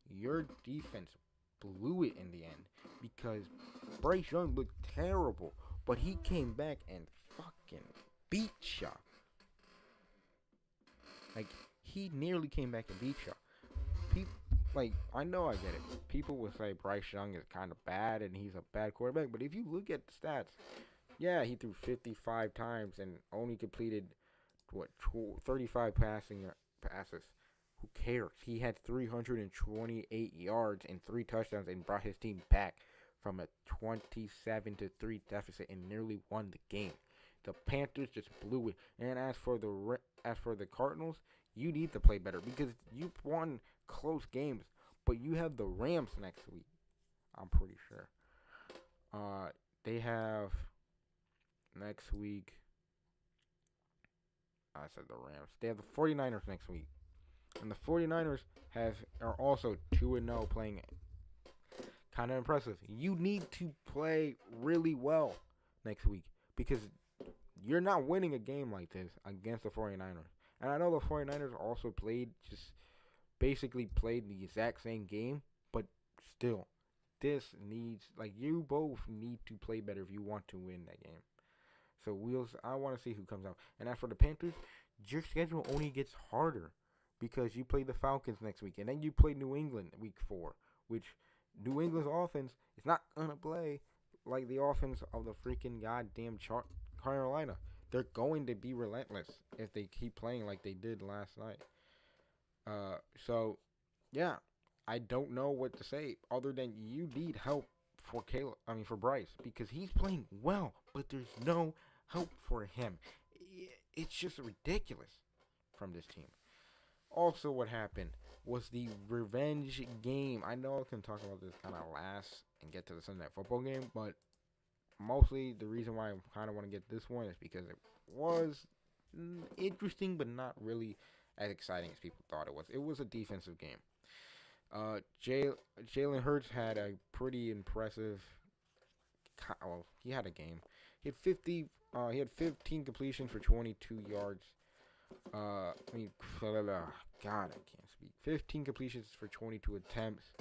Your defense blew it in the end because Bryce Young looked terrible, but he came back and fucking beat ya. Like, he nearly came back and beat ya. I know I get it. People will say Bryce Young is kind of bad and he's a bad quarterback, but if you look at the stats, yeah, he threw 55 times and only completed 35 passes. Who cares? He had 328 yards and 3 touchdowns and brought his team back from a 27-3 deficit and nearly won the game. The Panthers just blew it. And as for the Cardinals, you need to play better because you won close games, but you have the Rams next week. I'm pretty sure. They have next week. I said the Rams. They have the 49ers next week. And the 49ers are also 2-0 playing kind of impressive. You need to play really well next week because you're not winning a game like this against the 49ers. And I know the 49ers also basically played the exact same game, but still, you both need to play better if you want to win that game. So I want to see who comes out. And as for the Panthers, your schedule only gets harder because you play the Falcons next week. And then you play New England week 4, which New England's offense is not going to play like the offense of the freaking goddamn Carolina. They're going to be relentless if they keep playing like they did last night. So, yeah, I don't know what to say other than you need help for Bryce, because he's playing well, but there's no help for him. It's just ridiculous from this team. Also, what happened was the revenge game. I know I can talk about this kind of last and get to the Sunday Night Football game, but mostly the reason why I kind of want to get this one is because it was interesting, but not really as exciting as people thought it was. It was a defensive game. Jalen Hurts had a pretty impressive. He had a game. He had 15 completions for 22 yards. God, I can't speak. 15 completions for 22 attempts.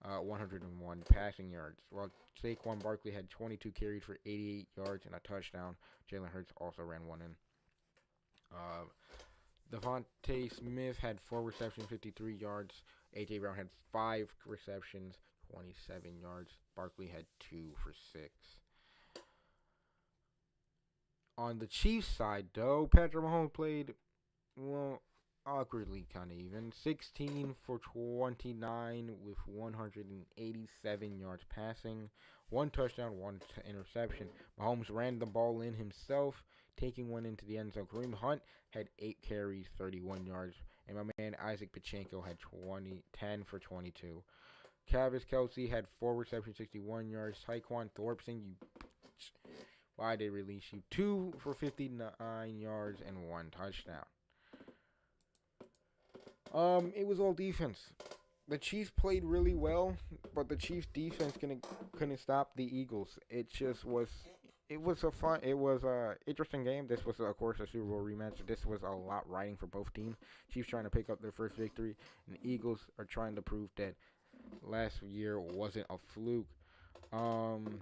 101 passing yards. While Saquon Barkley had 22 carries for 88 yards and a touchdown. Jalen Hurts also ran one in. Devontae Smith had 4 receptions, 53 yards. A.J. Brown had 5 receptions, 27 yards. Barkley had 2 for 6. On the Chiefs side, though, Patrick Mahomes played, awkwardly kind of even. 16 for 29 with 187 yards passing. 1 touchdown, 1 interception. Mahomes ran the ball in himself, taking one into the end zone. Kareem Hunt had 8 carries, 31 yards. And my man Isaac Pacheco had 10 for 22. Travis Kelce had 4 receptions, 61 yards. Tyquan Thornton, Why they release you? 2 for 59 yards and 1 touchdown. It was all defense. The Chiefs played really well, but the Chiefs defense couldn't stop the Eagles. It was a interesting game. This was of course a Super Bowl rematch. This was a lot riding for both teams. Chiefs trying to pick up their first victory, and the Eagles are trying to prove that last year wasn't a fluke. Um,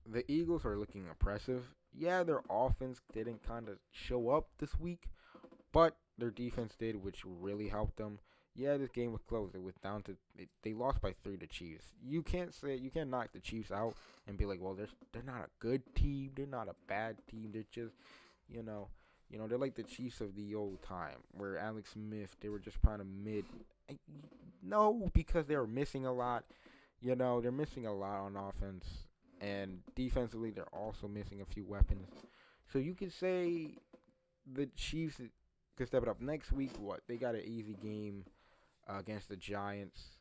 the Eagles are looking impressive. Yeah, their offense didn't kind of show up this week, but their defense did, which really helped them. Yeah, this game was close. It was down to they lost by 3 to Chiefs. You can't knock the Chiefs out and be like, well, they're not a good team. They're not a bad team. They're just you know they're like the Chiefs of the old time where Alex Smith they were just kind of mid. No, because they were missing a lot. They're missing a lot on offense and defensively. They're also missing a few weapons. So you could say the Chiefs could step it up next week. What they got an easy game against the Giants.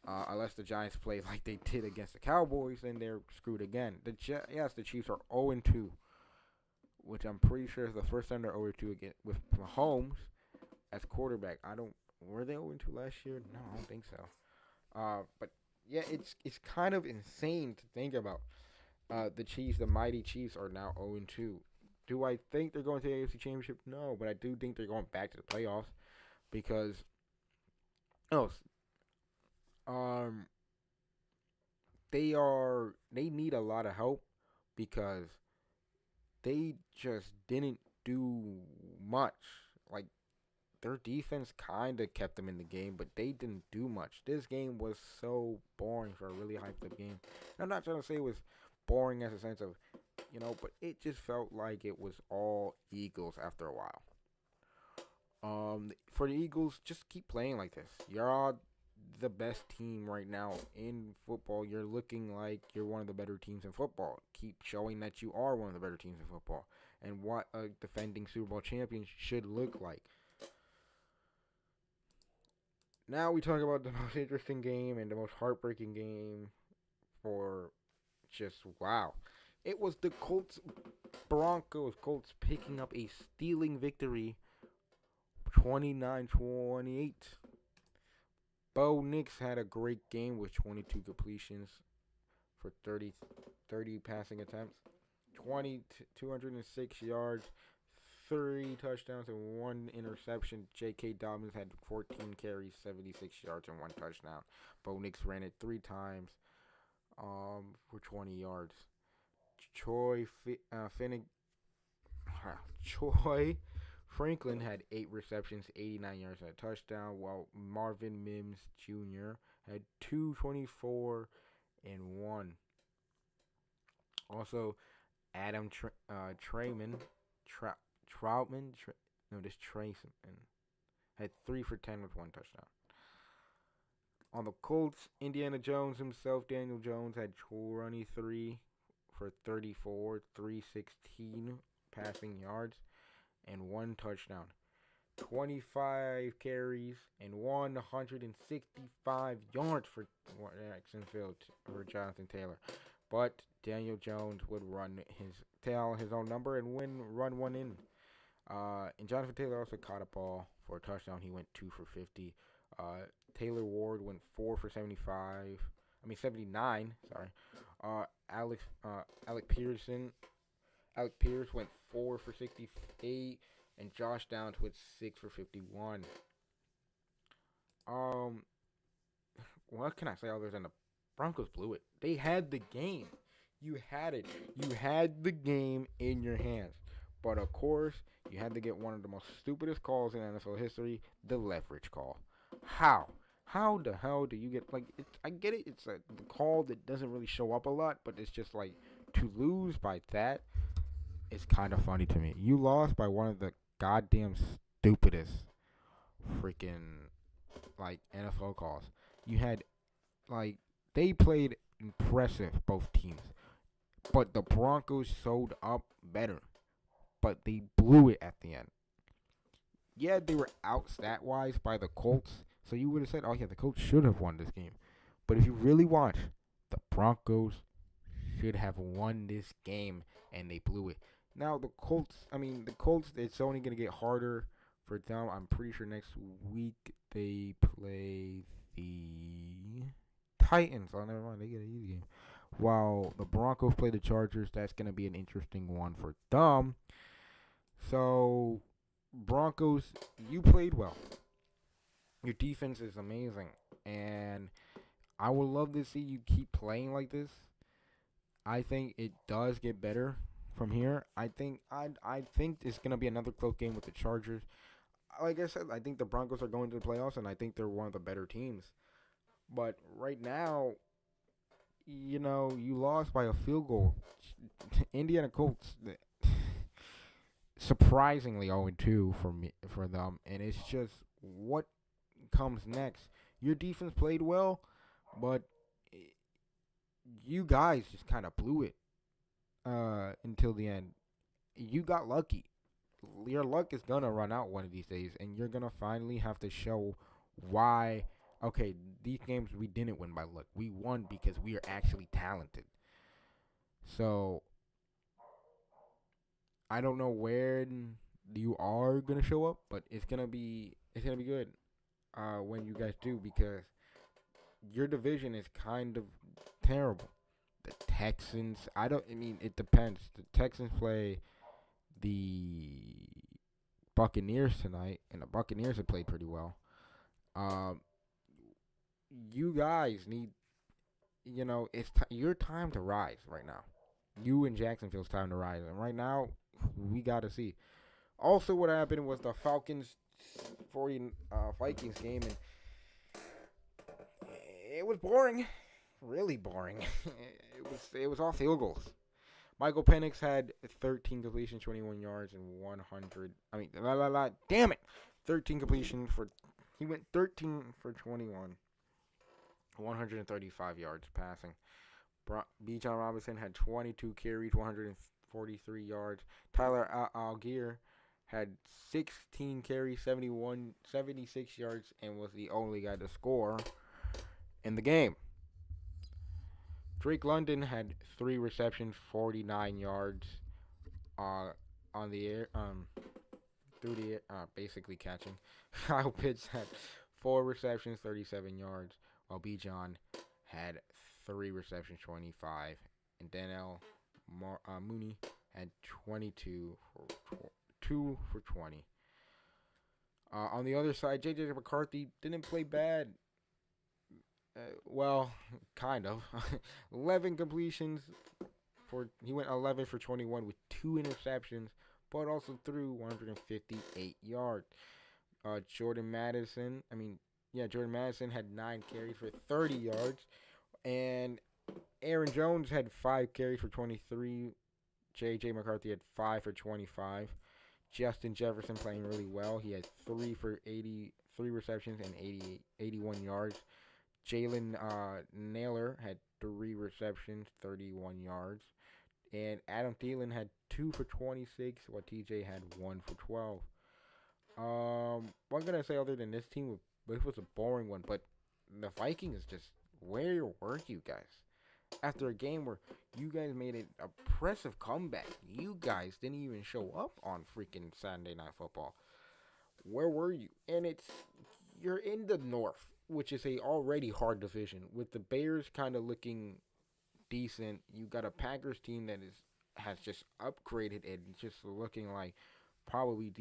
Unless the Giants play like they did against the Cowboys, then they're screwed again. The Chiefs are 0-2, which I'm pretty sure is the first time they're 0-2 again with Mahomes as quarterback. Were they 0-2 last year? No, I don't think so. But yeah, it's kind of insane to think about. The Chiefs, the mighty Chiefs, are now 0-2. Do I think they're going to the AFC Championship? No, but I do think they're going back to the playoffs because um they need a lot of help because they just didn't do much. Like their defense kind of kept them in the game, but they didn't do much. This game was so boring for a really hyped up game. And I'm not trying to say it was boring as a sense of, but it just felt like it was all Eagles after a while. For the Eagles, just keep playing like this. You're the best team right now in football. You're looking like you're one of the better teams in football. Keep showing that you are one of the better teams in football and what a defending Super Bowl champion should look like. Now we talk about the most interesting game and the most heartbreaking game for just wow. It was the Broncos picking up a stealing victory 29-28. Bo Nix had a great game with 22 completions for 30 passing attempts, 206 yards, 3 touchdowns, and 1 interception. J.K. Dobbins had 14 carries, 76 yards, and 1 touchdown. Bo Nix ran it 3 times for 20 yards. Troy Franklin had 8 receptions, 89 yards, and a touchdown, while Marvin Mims Jr. had 224 and 1. Also, Adam Troutman had 3 for 10 with 1 touchdown. On the Colts, Indiana Jones himself, Daniel Jones, had 23 for 34, 316 passing yards, and 1 touchdown. 25 carries and 165 yards for Jacksonville for Jonathan Taylor. But Daniel Jones would run his own number and run one in. And Jonathan Taylor also caught a ball for a touchdown. He went 2 for 50. Taylor Ward went 4 for 79. Sorry. Alec Pierce went 4 for 68, and Josh Downs went 6 for 51. What can I say other than the Broncos blew it? They had the game. You had it. You had the game in your hands. But of course, you had to get one of the most stupidest calls in NFL history, the leverage call. How? How the hell do you get I get it. It's the call that doesn't really show up a lot, but it's just like to lose by that. It's kind of funny to me. You lost by one of the goddamn stupidest freaking NFL calls. You had they played impressive, both teams, but the Broncos showed up better, but they blew it at the end. Yeah, they were out stat wise by the Colts, so you would have said, "Oh yeah, the Colts should have won this game." But if you really watch, the Broncos should have won this game, and they blew it. Now the Colts, it's only gonna get harder for them. I'm pretty sure next week they play the Titans. Oh, never mind, they get an easy game. While the Broncos play the Chargers, that's gonna be an interesting one for them. So Broncos, you played well. Your defense is amazing, and I would love to see you keep playing like this. I think it does get better from here. I think it's gonna be another close game with the Chargers. Like I said, I think the Broncos are going to the playoffs, and I think they're one of the better teams. But right now, you lost by a field goal. Indiana Colts, surprisingly 0-2 for them, and it's just what comes next. Your defense played well, but you guys just kind of blew it until the end. You got lucky. Your luck is gonna run out one of these days, and you're gonna finally have to show why. Okay, these games we didn't win by luck. We won because we are actually talented. So I don't know where you are gonna show up, but it's gonna be good when you guys do, because your division is kind of terrible. The Texans, it depends. The Texans play the Buccaneers tonight, and the Buccaneers have played pretty well. Um, you guys need, your time to rise right now. You and Jacksonville's time to rise, and right now we got to see. Also, what happened was the Falcons 40 Vikings game, and it was boring, really boring. it was all field goals. Michael Penix had 13 completions, 21 yards, and 100. Damn it, 13 completions for. He went 13 for 21, 135 yards passing. Bijan Robinson had 22 carries, 143 yards. Tyler Algier had 16 carries, 76 yards, and was the only guy to score in the game. Drake London had 3 receptions, 49 yards on the air, through the air, basically catching. Kyle Pitts had 4 receptions, 37 yards, while Bijan had 3 receptions, 25, and Daniel Mooney had 22 for 2 for 20. On the other side, J.J. McCarthy didn't play bad. Well, kind of. 11 completions. He went 11 for 21 with 2 interceptions, but also threw 158 yards. Jordan Madison had 9 carries for 30 yards, and Aaron Jones had 5 carries for 23. J.J. McCarthy had 5 for 25. Justin Jefferson playing really well. He had 3 for 83 receptions and 81 yards. Jalen Naylor had 3 receptions, 31 yards. And Adam Thielen had 2 for 26, while TJ had 1 for 12. What can I say other than this team? It was a boring one, but the Vikings just, where were you guys? After a game where you guys made an impressive comeback, you guys didn't even show up on freaking Sunday Night Football. Where were you? And you're in the North, which is a already hard division, with the Bears kind of looking decent. You got a Packers team that has just upgraded and just looking like probably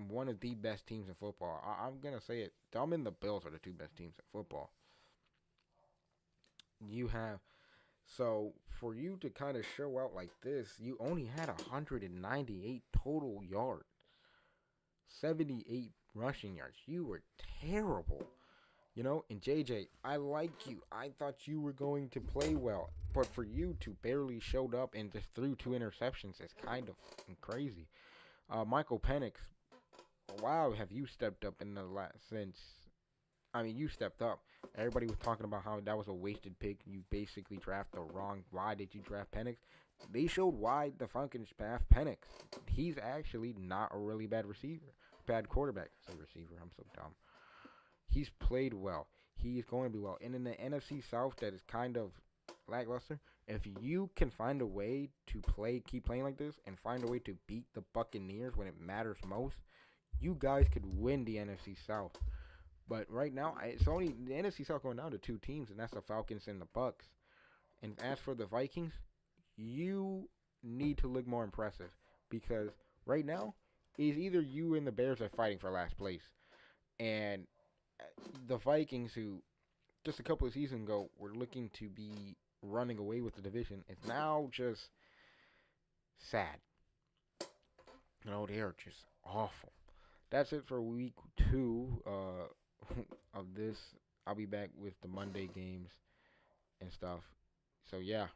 one of the best teams in football. I'm gonna say it. Them and the Bills are the 2 best teams in football. So for you to kind of show out like this, you only had 198 total yards, 78 rushing yards. You were terrible. And JJ, I like you. I thought you were going to play well. But for you to barely showed up and just threw 2 interceptions is kind of crazy. Michael Penix, wow, have you stepped up in the you stepped up. Everybody was talking about how that was a wasted pick. You basically drafted the wrong. Why did you draft Penix? They showed why the Falcons draft Penix. He's actually not a really bad quarterback. I say receiver, I'm so dumb. He's played well. He's going to be well. And in the NFC South that is kind of lackluster, If you can find a way to keep playing like this, and find a way to beat the Buccaneers when it matters most, you guys could win the NFC South. But right now, it's only the NFC South going down to two teams, and that's the Falcons and the Bucks. And as for the Vikings, you need to look more impressive because right now is either you and the Bears are fighting for last place, and the Vikings, who just a couple of seasons ago were looking to be running away with the division, is now just sad. No, they are just awful. That's it for week 2 of this. I'll be back with the Monday games and stuff. So yeah,